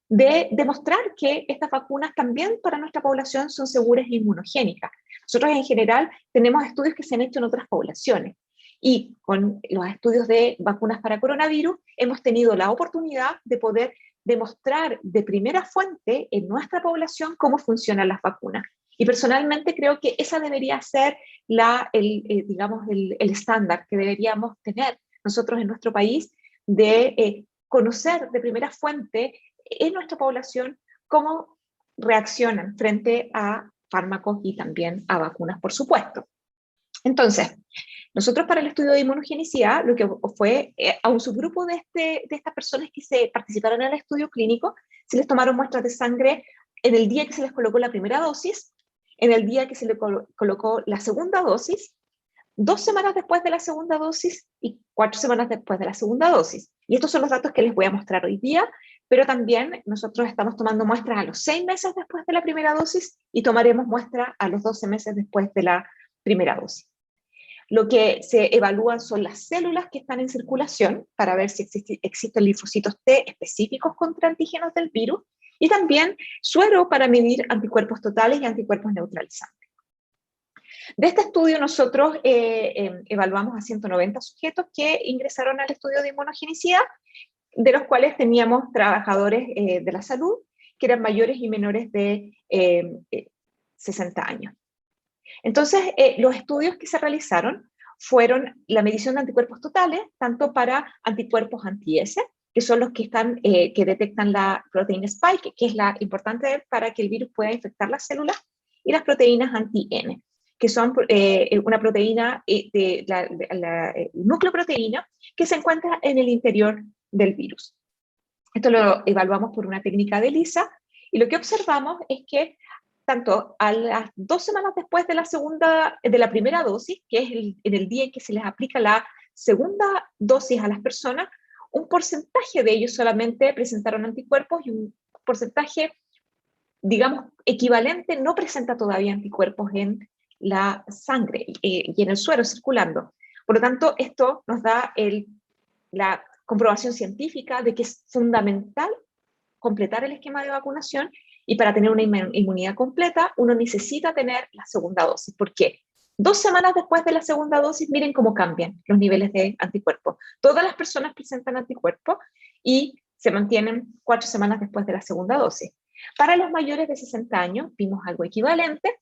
de demostrar que estas vacunas también para nuestra población son seguras e inmunogénicas. Nosotros en general tenemos estudios que se han hecho en otras poblaciones, y con los estudios de vacunas para coronavirus hemos tenido la oportunidad de poder demostrar de primera fuente en nuestra población cómo funcionan las vacunas. Y personalmente creo que esa debería ser digamos, el estándar que deberíamos tener nosotros en nuestro país, de conocer de primera fuente en nuestra población cómo reaccionan frente a fármacos y también a vacunas, por supuesto. Entonces, nosotros para el estudio de inmunogenicidad, lo que fue a un subgrupo de estas personas que se participaron en el estudio clínico, se les tomaron muestras de sangre en el día que se les colocó la primera dosis, en el día que se le colocó la segunda dosis, 2 semanas después de la segunda dosis y 4 semanas después de la segunda dosis. Y estos son los datos que les voy a mostrar hoy día, pero también nosotros estamos tomando muestras a los 6 meses después de la primera dosis y tomaremos muestras a los 12 meses después de la primera dosis. Lo que se evalúan son las células que están en circulación para ver si existen linfocitos T específicos contra antígenos del virus, y también suero para medir anticuerpos totales y anticuerpos neutralizantes. De este estudio nosotros evaluamos a 190 sujetos que ingresaron al estudio de inmunogenicidad, de los cuales teníamos trabajadores de la salud que eran mayores y menores de 60 años. Entonces, los estudios que se realizaron fueron la medición de anticuerpos totales, tanto para anticuerpos anti-S, que son los que detectan la proteína Spike, que es la importante para que el virus pueda infectar las células, y las proteínas anti-N, que son una proteína, nucleoproteína, que se encuentra en el interior del virus. Esto lo evaluamos por una técnica de ELISA, y lo que observamos es que tanto a las 2 semanas después de la primera dosis, que es en el día en que se les aplica la segunda dosis a las personas, un porcentaje de ellos solamente presentaron anticuerpos y un porcentaje, digamos, equivalente no presenta todavía anticuerpos en la sangre y en el suero circulando. Por lo tanto, esto nos da la comprobación científica de que es fundamental completar el esquema de vacunación, y para tener una inmunidad completa uno necesita tener la segunda dosis. ¿Por qué? 2 semanas después de la segunda dosis, miren cómo cambian los niveles de anticuerpos. Todas las personas presentan anticuerpos y se mantienen 4 semanas después de la segunda dosis. Para los mayores de 60 años vimos algo equivalente,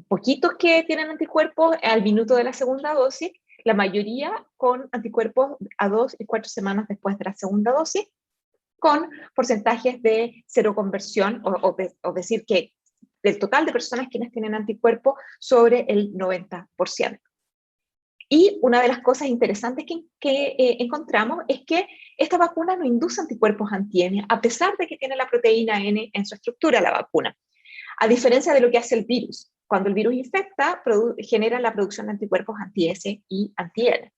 poquitos que tienen anticuerpos al minuto de la segunda dosis, la mayoría con anticuerpos a 2 y 4 semanas después de la segunda dosis, con porcentajes de seroconversión, o decir que del total de personas quienes tienen anticuerpos, sobre el 90%. Y una de las cosas interesantes que encontramos es que esta vacuna no induce anticuerpos anti-N, a pesar de que tiene la proteína N en su estructura, la vacuna. A diferencia de lo que hace el virus. Cuando el virus infecta, genera la producción de anticuerpos anti-S y anti-N.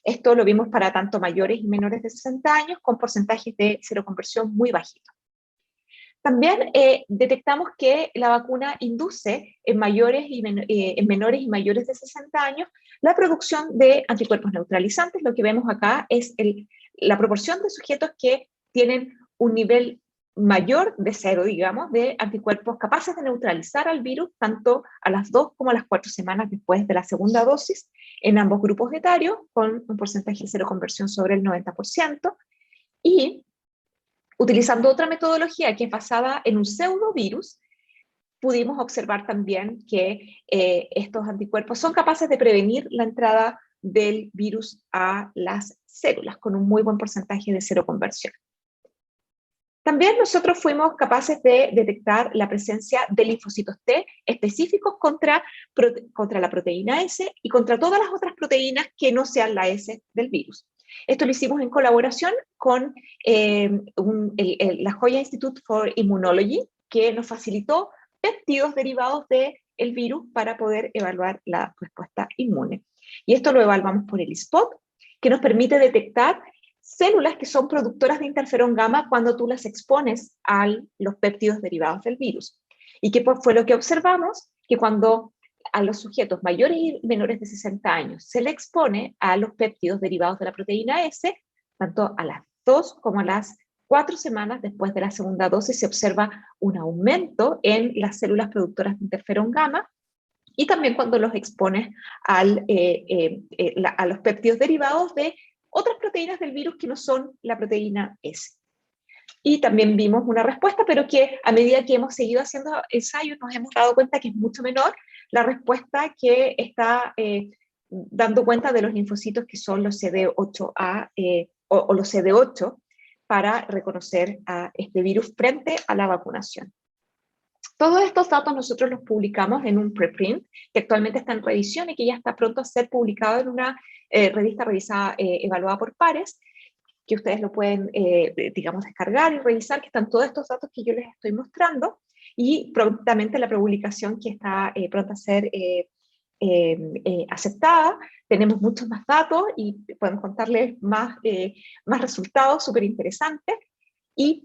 Esto lo vimos para tanto mayores y menores de 60 años, con porcentajes de seroconversión muy bajitos. También detectamos que la vacuna induce en menores y mayores de 60 años la producción de anticuerpos neutralizantes. Lo que vemos acá es la proporción de sujetos que tienen un nivel mayor de 0, digamos, de anticuerpos capaces de neutralizar al virus, tanto a las 2 como a las 4 semanas después de la segunda dosis, en ambos grupos etarios, con un porcentaje de seroconversión sobre el 90%, y utilizando otra metodología que es basada en un pseudovirus, pudimos observar también que estos anticuerpos son capaces de prevenir la entrada del virus a las células, con un muy buen porcentaje de seroconversión. También nosotros fuimos capaces de detectar la presencia de linfocitos T específicos contra la proteína S y contra todas las otras proteínas que no sean la S del virus. Esto lo hicimos en colaboración con la Joya Institute for Immunology, que nos facilitó péptidos derivados del virus para poder evaluar la respuesta inmune. Y esto lo evaluamos por el SPOT, que nos permite detectar células que son productoras de interferón gamma cuando tú las expones a los péptidos derivados del virus. ¿Y qué fue lo que observamos? Que cuando a los sujetos mayores y menores de 60 años se le expone a los péptidos derivados de la proteína S, tanto a las 2 como a las 4 semanas después de la segunda dosis se observa un aumento en las células productoras de interferón gamma, y también cuando los expones a los péptidos derivados de otras proteínas del virus que no son la proteína S. Y también vimos una respuesta, pero que a medida que hemos seguido haciendo ensayos nos hemos dado cuenta que es mucho menor la respuesta que está dando cuenta de los linfocitos que son los CD8A o los CD8 para reconocer a este virus frente a la vacunación. Todos estos datos nosotros los publicamos en un preprint que actualmente está en revisión y que ya está pronto a ser publicado en una revista revisada, evaluada por pares, que ustedes lo pueden, digamos, descargar y revisar, que están todos estos datos que yo les estoy mostrando, y prontamente la publicación que está pronta a ser aceptada. Tenemos muchos más datos y podemos contarles más resultados súper interesantes, y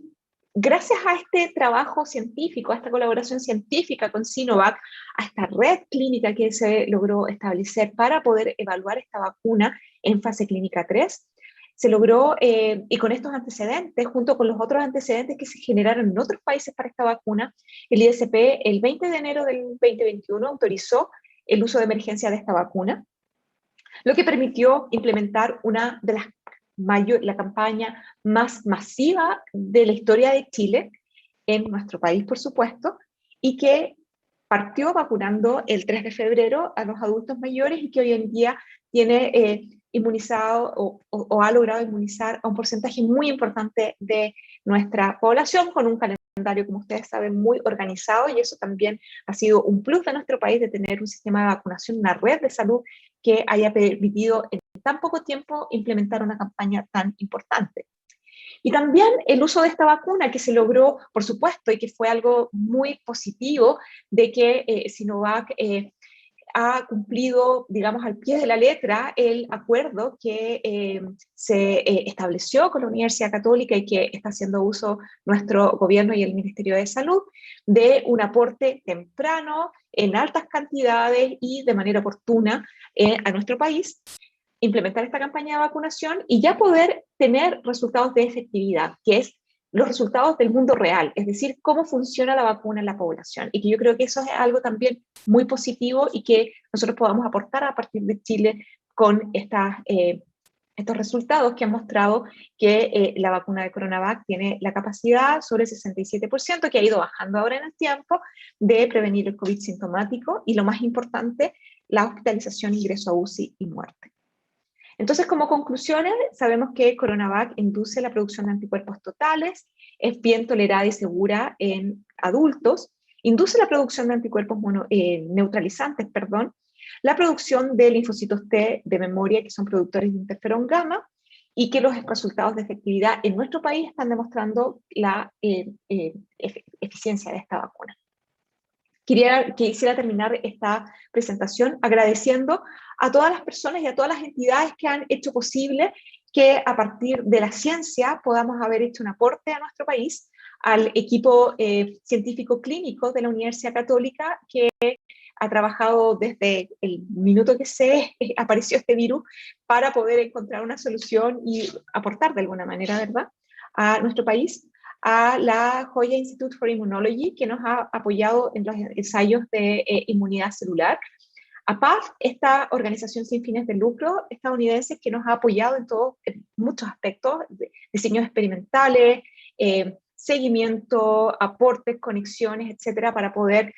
gracias a este trabajo científico, a esta colaboración científica con Sinovac, a esta red clínica que se logró establecer para poder evaluar esta vacuna en fase clínica 3, se logró, y con estos antecedentes, junto con los otros antecedentes que se generaron en otros países para esta vacuna, el ISP el 20 de enero del 2021 autorizó el uso de emergencia de esta vacuna, lo que permitió implementar una de las la campaña más masiva de la historia de Chile, en nuestro país, por supuesto, y que partió vacunando el 3 de febrero a los adultos mayores y que hoy en día tiene inmunizado o ha logrado inmunizar a un porcentaje muy importante de nuestra población, con un calendario, como ustedes saben, muy organizado, y eso también ha sido un plus de nuestro país, de tener un sistema de vacunación, una red de salud que haya permitido en tan poco tiempo implementar una campaña tan importante. Y también el uso de esta vacuna que se logró, por supuesto, y que fue algo muy positivo, de que Sinovac ha cumplido, digamos, al pie de la letra el acuerdo que se estableció con la Universidad Católica y que está haciendo uso nuestro gobierno y el Ministerio de Salud, de un aporte temprano, en altas cantidades y de manera oportuna a nuestro país, implementar esta campaña de vacunación y ya poder tener resultados de efectividad, que es los resultados del mundo real, es decir, cómo funciona la vacuna en la población. Y que yo creo que eso es algo también muy positivo y que nosotros podamos aportar a partir de Chile con estos resultados que han mostrado que la vacuna de CoronaVac tiene la capacidad sobre el 67%, que ha ido bajando ahora en el tiempo, de prevenir el COVID sintomático y, lo más importante, la hospitalización, ingreso a UCI y muerte. Entonces, como conclusiones, sabemos que CoronaVac induce la producción de anticuerpos totales, es bien tolerada y segura en adultos, induce la producción de anticuerpos neutralizantes, la producción de linfocitos T de memoria, que son productores de interferón gamma, y que los resultados de efectividad en nuestro país están demostrando la eficiencia de esta vacuna. Quisiera terminar esta presentación agradeciendo a todas las personas y a todas las entidades que han hecho posible que a partir de la ciencia podamos haber hecho un aporte a nuestro país, al equipo científico clínico de la Universidad Católica, que ha trabajado desde el minuto que se apareció este virus para poder encontrar una solución y aportar de alguna manera, ¿verdad?, a nuestro país, a la Joya Institute for Immunology, que nos ha apoyado en los ensayos de inmunidad celular, a PATH, esta organización sin fines de lucro estadounidense que nos ha apoyado en muchos aspectos, diseños experimentales, seguimiento, aportes, conexiones, etcétera, para poder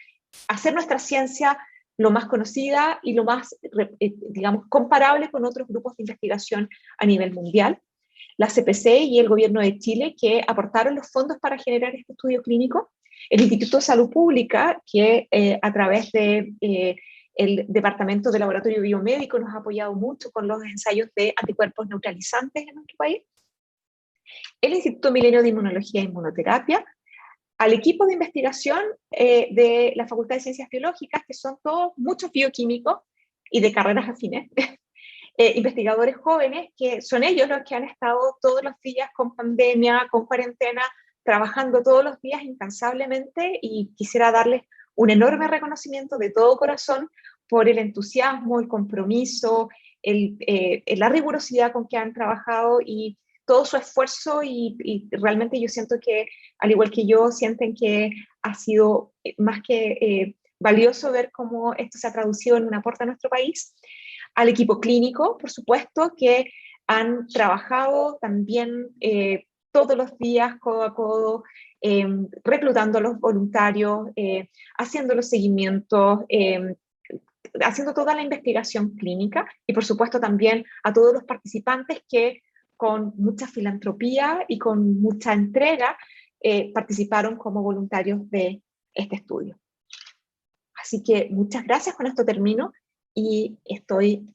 hacer nuestra ciencia lo más conocida y lo más, digamos, comparable con otros grupos de investigación a nivel mundial. La CPC y el gobierno de Chile, que aportaron los fondos para generar este estudio clínico. El Instituto de Salud Pública, que a través de el Departamento de Laboratorio Biomédico nos ha apoyado mucho con los ensayos de anticuerpos neutralizantes en nuestro país. El Instituto Milenio de Inmunología e Inmunoterapia, al equipo de investigación de la Facultad de Ciencias Biológicas, que son todos muchos bioquímicos y de carreras afines, investigadores jóvenes, que son ellos los que han estado todos los días con pandemia, con cuarentena, trabajando todos los días incansablemente, y quisiera darles un enorme reconocimiento de todo corazón por el entusiasmo, el compromiso, la rigurosidad con que han trabajado y todo su esfuerzo, y realmente yo siento que, al igual que yo, sienten que ha sido más que valioso ver cómo esto se ha traducido en un aporte a nuestro país. Al equipo clínico, por supuesto, que han trabajado también todos los días, codo a codo, reclutando a los voluntarios, haciendo los seguimientos, haciendo toda la investigación clínica, y por supuesto también a todos los participantes que con mucha filantropía y con mucha entrega participaron como voluntarios de este estudio. Así que muchas gracias, con esto termino, y estoy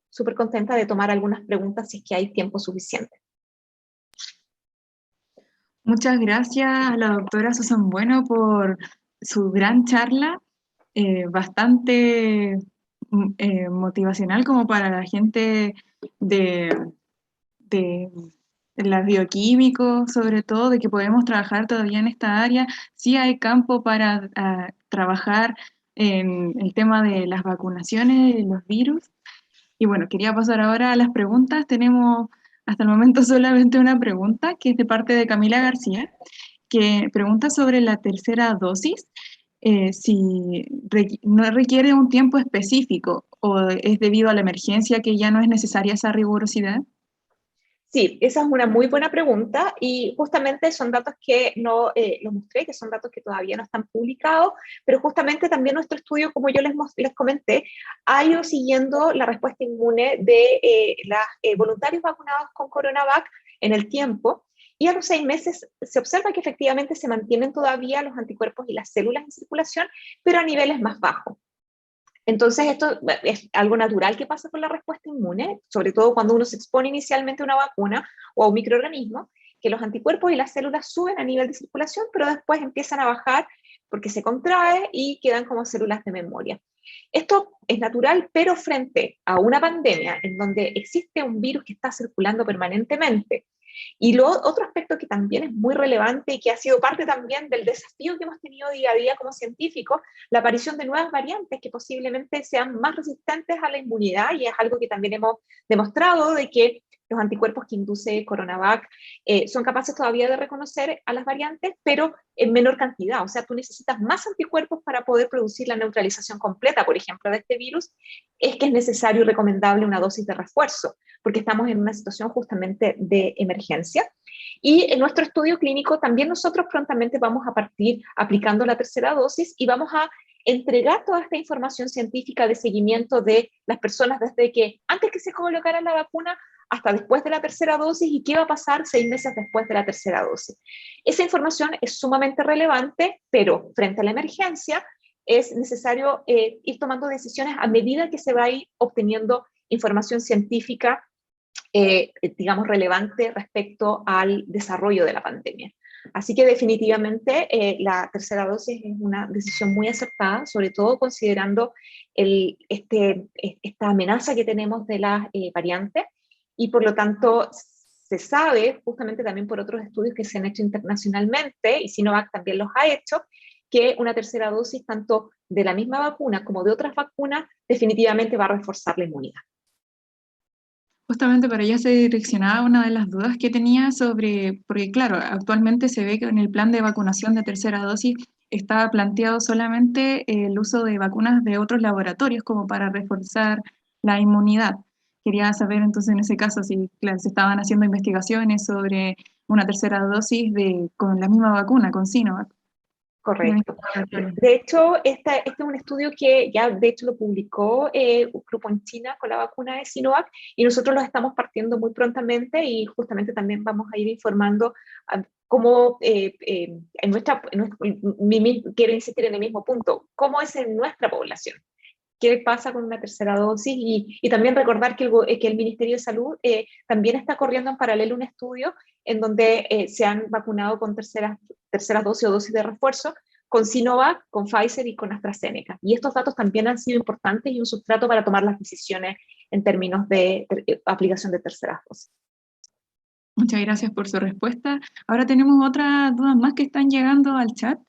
súper contenta de tomar algunas preguntas si es que hay tiempo suficiente. Muchas gracias a la doctora Susan Bueno por su gran charla, bastante motivacional como para la gente de las bioquímicos, sobre todo, de que podemos trabajar todavía en esta área. Sí hay campo para trabajar en el tema de las vacunaciones, de los virus. Y bueno, quería pasar ahora a las preguntas. Tenemos hasta el momento solamente una pregunta, que es de parte de Camila García, que pregunta sobre la tercera dosis, si no requiere un tiempo específico o es debido a la emergencia que ya no es necesaria esa rigurosidad. Sí, esa es una muy buena pregunta, y justamente son datos que no los mostré, que son datos que todavía no están publicados, pero justamente también nuestro estudio, como yo les comenté, ha ido siguiendo la respuesta inmune de los voluntarios vacunados con CoronaVac en el tiempo, y a los 6 meses se observa que efectivamente se mantienen todavía los anticuerpos y las células en circulación, pero a niveles más bajos. Entonces, esto es algo natural que pasa con la respuesta inmune, sobre todo cuando uno se expone inicialmente a una vacuna o a un microorganismo, que los anticuerpos y las células suben a nivel de circulación, pero después empiezan a bajar porque se contrae y quedan como células de memoria. Esto es natural, pero frente a una pandemia en donde existe un virus que está circulando permanentemente, y otro aspecto que también es muy relevante y que ha sido parte también del desafío que hemos tenido día a día como científicos, la aparición de nuevas variantes que posiblemente sean más resistentes a la inmunidad, y es algo que también hemos demostrado, de que los anticuerpos que induce CoronaVac son capaces todavía de reconocer a las variantes, pero en menor cantidad. O sea, tú necesitas más anticuerpos para poder producir la neutralización completa, por ejemplo, de este virus. Es que es necesario y recomendable una dosis de refuerzo, porque estamos en una situación justamente de emergencia. Y en nuestro estudio clínico también nosotros prontamente vamos a partir aplicando la tercera dosis, y vamos a entregar toda esta información científica de seguimiento de las personas desde que antes que se colocara la vacuna hasta después de la tercera dosis, y qué va a pasar 6 meses después de la tercera dosis. Esa información es sumamente relevante, pero frente a la emergencia es necesario ir tomando decisiones a medida que se va a ir obteniendo información científica, digamos, relevante respecto al desarrollo de la pandemia. Así que definitivamente la tercera dosis es una decisión muy acertada, sobre todo considerando esta amenaza que tenemos de las variantes, y por lo tanto se sabe, justamente también por otros estudios que se han hecho internacionalmente, y Sinovac también los ha hecho, que una tercera dosis, tanto de la misma vacuna como de otras vacunas, definitivamente va a reforzar la inmunidad. Justamente para allá se direccionaba una de las dudas que tenía sobre, porque claro, actualmente se ve que en el plan de vacunación de tercera dosis estaba planteado solamente el uso de vacunas de otros laboratorios como para reforzar la inmunidad. Quería saber entonces en ese caso si claro, se estaban haciendo investigaciones sobre una tercera dosis con la misma vacuna, con Sinovac. Del mismo Correcto. laboratorio. De hecho, este es un estudio que ya de hecho lo publicó un grupo en China con la vacuna de Sinovac, y nosotros los estamos partiendo muy prontamente, y justamente también vamos a ir informando cómo quiero insistir en el mismo punto, cómo es en nuestra población. ¿Qué pasa con una tercera dosis? Y también recordar que el Ministerio de Salud también está corriendo en paralelo un estudio en donde se han vacunado con terceras dosis o dosis de refuerzo con Sinovac, con Pfizer y con AstraZeneca. Y estos datos también han sido importantes y un sustrato para tomar las decisiones en términos de aplicación de terceras dosis. Muchas gracias por su respuesta. Ahora tenemos otras dudas más que están llegando al chat.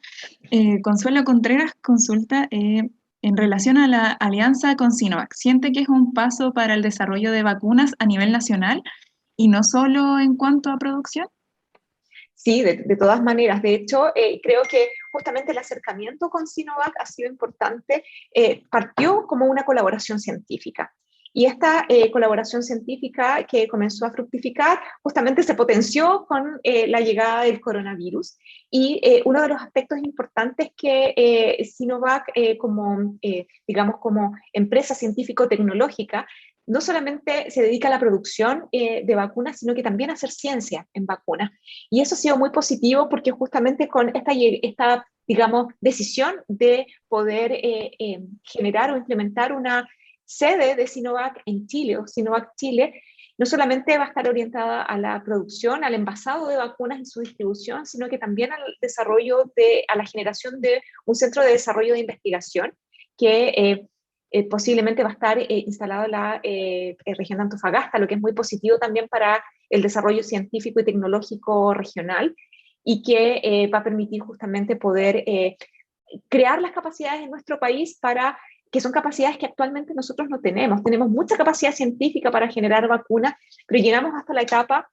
Consuelo Contreras consulta en relación a la alianza con Sinovac. ¿Siente que es un paso para el desarrollo de vacunas a nivel nacional y no solo en cuanto a producción? Sí, de todas maneras. De hecho, creo que justamente el acercamiento con Sinovac ha sido importante. Partió como una colaboración científica. Y esta colaboración científica que comenzó a fructificar justamente se potenció con la llegada del coronavirus. Y uno de los aspectos importantes que Sinovac, digamos, como empresa científico-tecnológica, no solamente se dedica a la producción de vacunas, sino que también a hacer ciencia en vacunas. Y eso ha sido muy positivo porque justamente con esta digamos, decisión de poder generar o implementar una sede de Sinovac en Chile, o Sinovac Chile, no solamente va a estar orientada a la producción, al envasado de vacunas y su distribución, sino que también al desarrollo a la generación de un centro de desarrollo de investigación que posiblemente va a estar instalado en la región de Antofagasta, lo que es muy positivo también para el desarrollo científico y tecnológico regional, y que va a permitir justamente poder crear las capacidades en nuestro país que son capacidades que actualmente nosotros no tenemos. Tenemos mucha capacidad científica para generar vacunas, pero llegamos hasta la etapa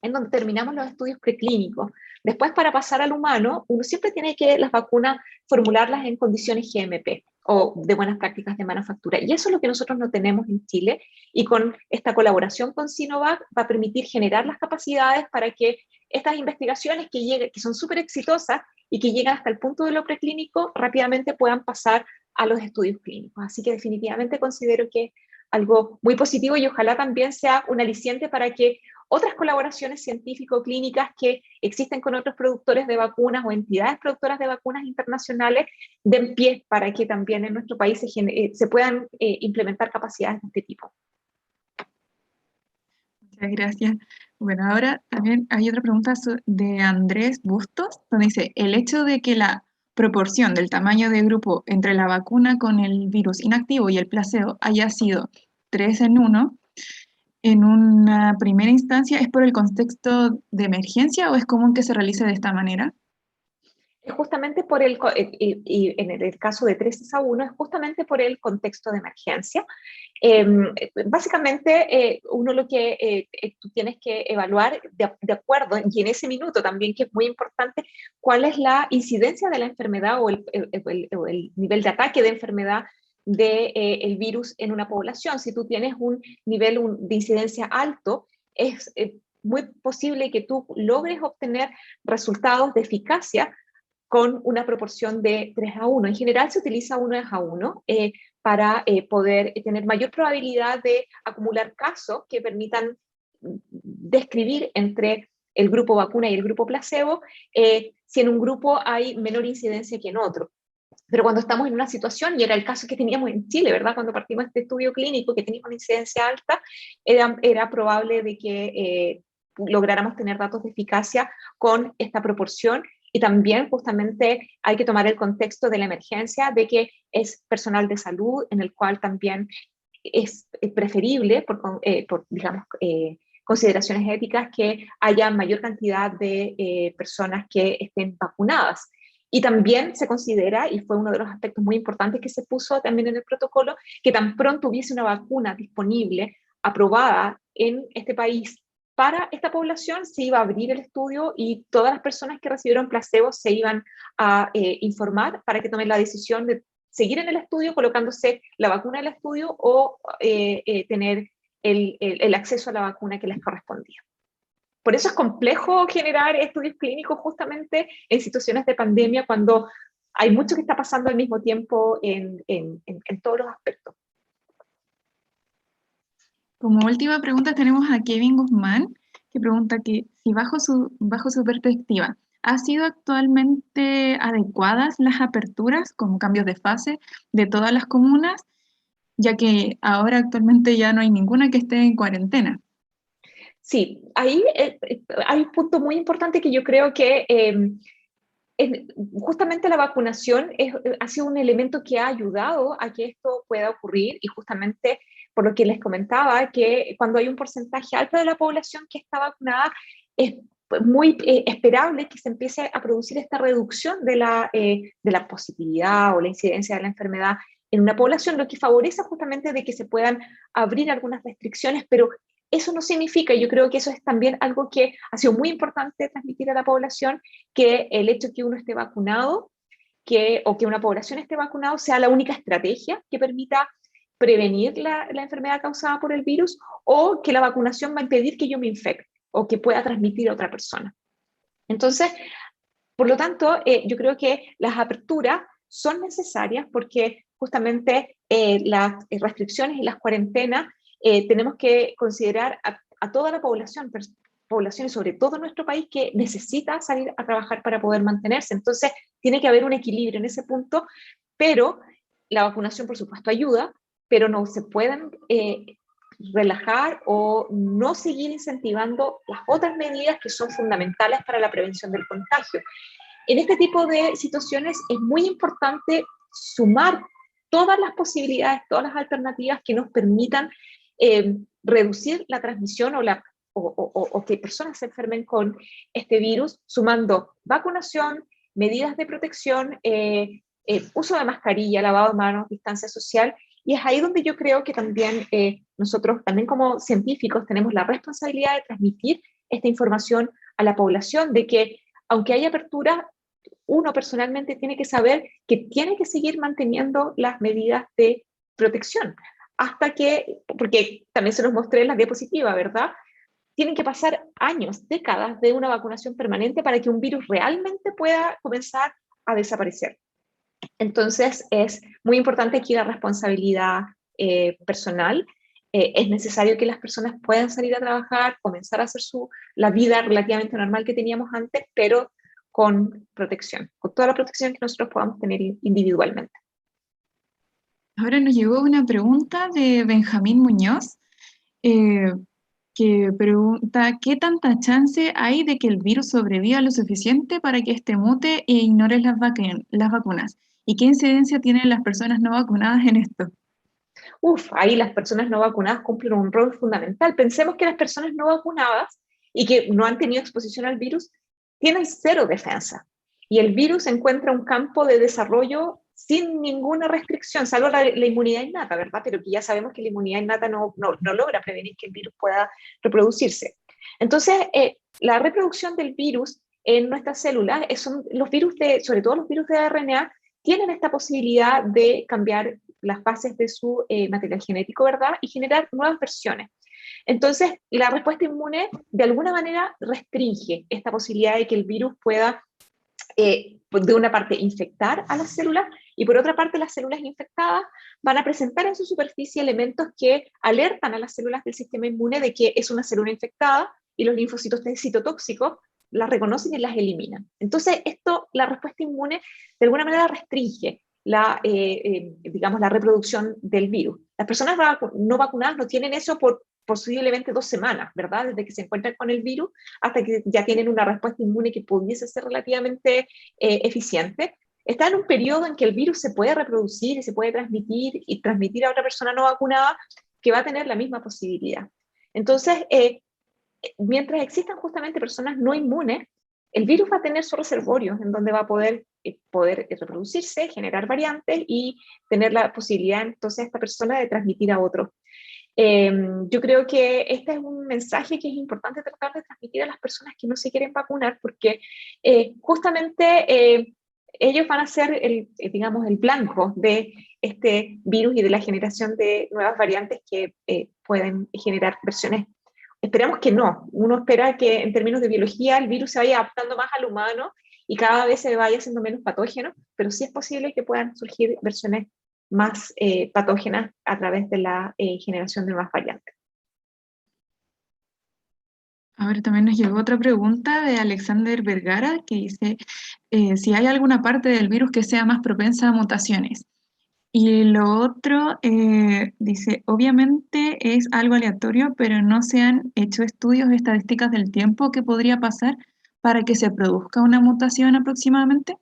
en donde terminamos los estudios preclínicos. Después, para pasar al humano, uno siempre tiene que las vacunas formularlas en condiciones GMP o de buenas prácticas de manufactura. Y eso es lo que nosotros no tenemos en Chile. Y con esta colaboración con Sinovac va a permitir generar las capacidades para que estas investigaciones que son súper exitosas y que llegan hasta el punto de lo preclínico, rápidamente puedan pasar a los estudios clínicos. Así que definitivamente considero que es algo muy positivo, y ojalá también sea un aliciente para que otras colaboraciones científico-clínicas que existen con otros productores de vacunas o entidades productoras de vacunas internacionales den pie para que también en nuestro país se puedan implementar capacidades de este tipo. Muchas gracias. Bueno, ahora también hay otra pregunta de Andrés Bustos, donde dice, el hecho de que la proporción del tamaño de grupo entre la vacuna con el virus inactivo y el placebo haya sido 3 en 1, en una primera instancia, ¿es por el contexto de emergencia o es común que se realice de esta manera? Es justamente y en el caso de 3-1, es justamente por el contexto de emergencia. Básicamente, uno lo que tú tienes que evaluar de acuerdo, y en ese minuto también, que es muy importante, cuál es la incidencia de la enfermedad o el nivel de ataque de enfermedad del virus en una población. Si tú tienes un nivel de incidencia alto, es muy posible que tú logres obtener resultados de eficacia con una proporción de 3-1. En general se utiliza 1-1 para poder tener mayor probabilidad de acumular casos que permitan describir entre el grupo vacuna y el grupo placebo si en un grupo hay menor incidencia que en otro. Pero cuando estamos en una situación, y era el caso que teníamos en Chile, ¿verdad? Cuando partimos de este estudio clínico que tenía una incidencia alta, era probable de que lográramos tener datos de eficacia con esta proporción. Y también justamente hay que tomar el contexto de la emergencia, de que es personal de salud, en el cual también es preferible, digamos, consideraciones éticas que haya mayor cantidad de personas que estén vacunadas. Y también se considera, y fue uno de los aspectos muy importantes que se puso también en el protocolo, que tan pronto hubiese una vacuna disponible, aprobada en este país para esta población, se iba a abrir el estudio y todas las personas que recibieron placebo se iban a informar para que tomen la decisión de seguir en el estudio colocándose la vacuna en el estudio o tener el acceso a la vacuna que les correspondía. Por eso es complejo generar estudios clínicos justamente en situaciones de pandemia cuando hay mucho que está pasando al mismo tiempo en todos los aspectos. Como última pregunta tenemos a Kevin Guzmán, que pregunta que si bajo su perspectiva, ¿ha sido actualmente adecuadas las aperturas como cambios de fase de todas las comunas, ya que ahora actualmente ya no hay ninguna que esté en cuarentena? Sí, ahí hay un punto muy importante que yo creo que justamente la vacunación ha sido un elemento que ha ayudado a que esto pueda ocurrir y justamente por lo que les comentaba, que cuando hay un porcentaje alto de la población que está vacunada, es muy esperable que se empiece a producir esta reducción de la positividad o la incidencia de la enfermedad en una población, lo que favorece justamente de que se puedan abrir algunas restricciones, pero eso no significa, y yo creo que eso es también algo que ha sido muy importante transmitir a la población, que el hecho de que uno esté vacunado o que una población esté vacunado sea la única estrategia que permita prevenir la enfermedad causada por el virus o que la vacunación va a impedir que yo me infecte o que pueda transmitir a otra persona. Entonces, por lo tanto, yo creo que las aperturas son necesarias porque justamente las restricciones y las cuarentenas tenemos que considerar a toda la población y sobre todo en nuestro país que necesita salir a trabajar para poder mantenerse. Entonces, tiene que haber un equilibrio en ese punto, pero la vacunación, por supuesto, ayuda, pero no se pueden relajar o no seguir incentivando las otras medidas que son fundamentales para la prevención del contagio. En este tipo de situaciones es muy importante sumar todas las posibilidades, todas las alternativas que nos permitan reducir la transmisión o que personas se enfermen con este virus, sumando vacunación, medidas de protección, uso de mascarilla, lavado de manos, distancia social, y es ahí donde yo creo que también nosotros, también como científicos, tenemos la responsabilidad de transmitir esta información a la población, de que aunque haya apertura, uno personalmente tiene que saber que tiene que seguir manteniendo las medidas de protección, hasta que, porque también se los mostré en la diapositiva, ¿verdad? Tienen que pasar años, décadas de una vacunación permanente para que un virus realmente pueda comenzar a desaparecer. Entonces, es muy importante aquí la responsabilidad personal. Es necesario que las personas puedan salir a trabajar, comenzar a hacer la vida relativamente normal que teníamos antes, pero con protección, con toda la protección que nosotros podamos tener individualmente. Ahora nos llegó una pregunta de Benjamín Muñoz, eh, que pregunta, ¿qué tanta chance hay de que el virus sobreviva lo suficiente para que éste mute e ignore las vacunas? ¿Y qué incidencia tienen las personas no vacunadas en esto? Ahí las personas no vacunadas cumplen un rol fundamental. Pensemos que las personas no vacunadas y que no han tenido exposición al virus tienen cero defensa. Y el virus encuentra un campo de desarrollo sin ninguna restricción, salvo la inmunidad innata, ¿verdad? Pero que ya sabemos que la inmunidad innata no logra prevenir que el virus pueda reproducirse. Entonces, la reproducción del virus en nuestras células, son los virus sobre todo los virus de RNA, tienen esta posibilidad de cambiar las bases de su material genético, ¿verdad? Y generar nuevas versiones. Entonces, la respuesta inmune de alguna manera restringe esta posibilidad de que el virus pueda, de una parte, infectar a las células y por otra parte, las células infectadas van a presentar en su superficie elementos que alertan a las células del sistema inmune de que es una célula infectada y los linfocitos citotóxicos las reconocen y las eliminan. Entonces, la respuesta inmune de alguna manera restringe digamos, la reproducción del virus. Las personas no vacunadas no tienen eso por posiblemente 2 semanas, ¿verdad? Desde que se encuentran con el virus hasta que ya tienen una respuesta inmune que pudiese ser relativamente eficiente. Está en un periodo en que el virus se puede reproducir y se puede transmitir a otra persona no vacunada que va a tener la misma posibilidad. Entonces, mientras existan justamente personas no inmunes, el virus va a tener su reservorio en donde va a poder reproducirse, generar variantes y tener la posibilidad entonces esta persona de transmitir a otros. Yo creo que este es un mensaje que es importante tratar de transmitir a las personas que no se quieren vacunar, porque justamente ellos van a ser digamos, el blanco de este virus y de la generación de nuevas variantes que pueden generar versiones. Esperamos que no. Uno espera que en términos de biología el virus se vaya adaptando más al humano y cada vez se vaya haciendo menos patógeno, pero sí es posible que puedan surgir versiones más patógenas a través de la generación de nuevas variantes. Ahora también nos llegó otra pregunta de Alexander Vergara que dice si hay alguna parte del virus que sea más propensa a mutaciones. Y lo otro dice, obviamente es algo aleatorio, pero no se han hecho estudios de estadísticas del tiempo que podría pasar para que se produzca una mutación aproximadamente.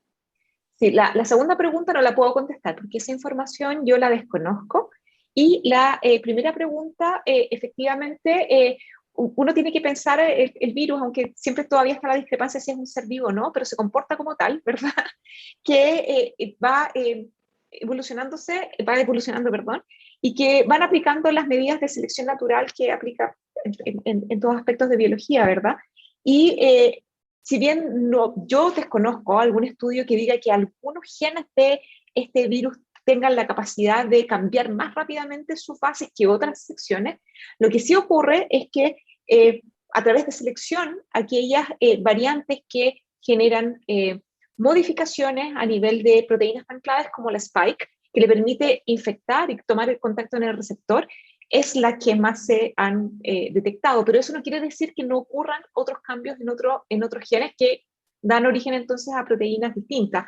Sí, la segunda pregunta no la puedo contestar porque esa información yo la desconozco. Y la primera pregunta, efectivamente, uno tiene que pensar el virus, aunque siempre todavía está la discrepancia si es un ser vivo o no, pero se comporta como tal, ¿verdad? Que va evolucionando, perdón, y que van aplicando las medidas de selección natural que aplica en todos aspectos de biología, ¿verdad? Y si bien no, yo desconozco algún estudio que diga que algunos genes de este virus tengan la capacidad de cambiar más rápidamente sus fases que otras secciones, lo que sí ocurre es que a través de selección, aquellas variantes que generan modificaciones a nivel de proteínas tan claves como la spike, que le permite infectar y tomar el contacto en el receptor, es la que más se han detectado. Pero eso no quiere decir que no ocurran otros cambios en otros genes que dan origen entonces a proteínas distintas.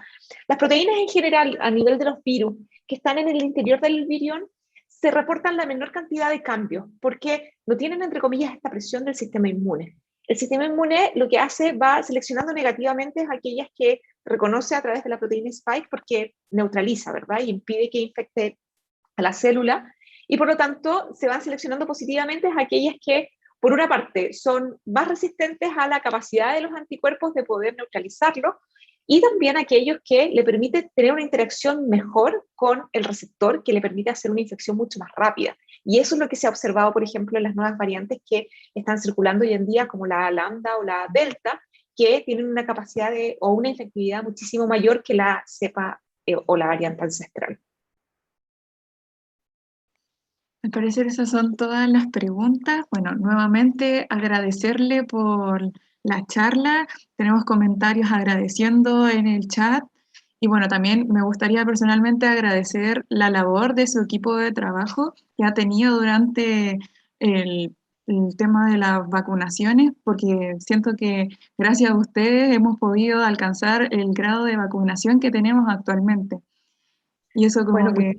Las proteínas en general, a nivel de los virus, que están en el interior del virión, se reportan la menor cantidad de cambios, porque no tienen, entre comillas, esta presión del sistema inmune. El sistema inmune lo que hace va seleccionando negativamente aquellas que reconoce a través de la proteína spike porque neutraliza, ¿verdad? Y impide que infecte a la célula. Y por lo tanto, se van seleccionando positivamente aquellas que, por una parte, son más resistentes a la capacidad de los anticuerpos de poder neutralizarlo, y también aquellos que le permiten tener una interacción mejor con el receptor, que le permite hacer una infección mucho más rápida. Y eso es lo que se ha observado, por ejemplo, en las nuevas variantes que están circulando hoy en día, como la lambda o la delta, que tienen una capacidad o una efectividad muchísimo mayor que la cepa o la variante ancestral. Al parecer esas son todas las preguntas. Bueno, nuevamente agradecerle por la charla. Tenemos comentarios agradeciendo en el chat. Y bueno, también me gustaría personalmente agradecer la labor de su equipo de trabajo que ha tenido durante el tema de las vacunaciones, porque siento que gracias a ustedes hemos podido alcanzar el grado de vacunación que tenemos actualmente. Y eso como Bueno, que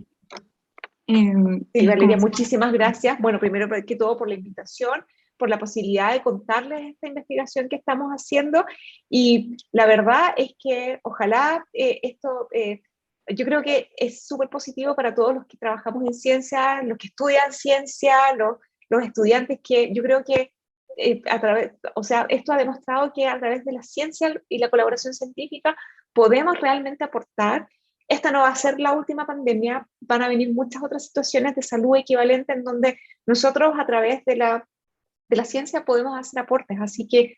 sí, es como... Valeria, muchísimas gracias. Bueno, primero que todo por la invitación, por la posibilidad de contarles esta investigación que estamos haciendo. Y la verdad es que ojalá yo creo que es súper positivo para todos los que trabajamos en ciencia, los que estudian ciencia, los estudiantes que yo creo que o sea, esto ha demostrado que a través de la ciencia y la colaboración científica podemos realmente aportar. Esta no va a ser la última pandemia, van a venir muchas otras situaciones de salud equivalentes en donde nosotros a través de la ciencia podemos hacer aportes. Así que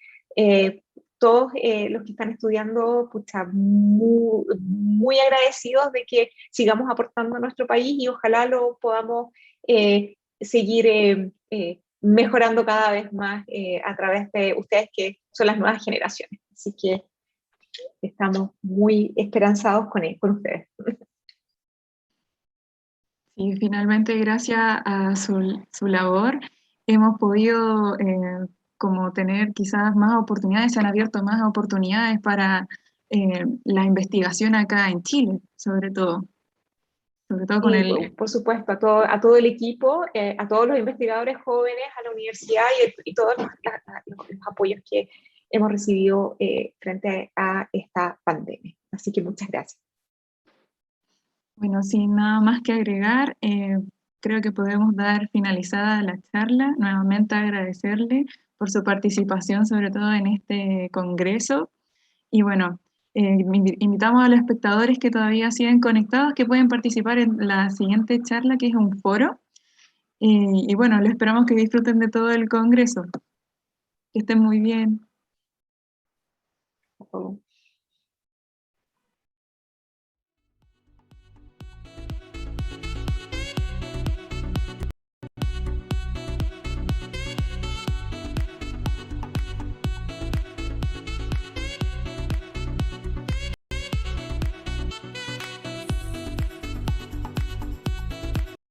todos los que están estudiando, pucha, muy agradecidos de que sigamos aportando a nuestro país y ojalá lo podamos seguir mejorando cada vez más a través de ustedes que son las nuevas generaciones. Así que estamos muy esperanzados con ustedes. Y finalmente, gracias a su labor, hemos podido como tener quizás más oportunidades, se han abierto más oportunidades para la investigación acá en Chile, sobre todo con Sí, el... por supuesto, a todo el equipo, a todos los investigadores jóvenes, a la universidad y todos los apoyos que hemos recibido frente a esta pandemia. Así que muchas gracias. Bueno, sin nada más que agregar, creo que podemos dar finalizada la charla. Nuevamente agradecerle por su participación, sobre todo en este congreso. Y bueno, invitamos a los espectadores que todavía siguen conectados que pueden participar en la siguiente charla, que es un foro. Y bueno, les esperamos que disfruten de todo el congreso. Que estén muy bien. Oh.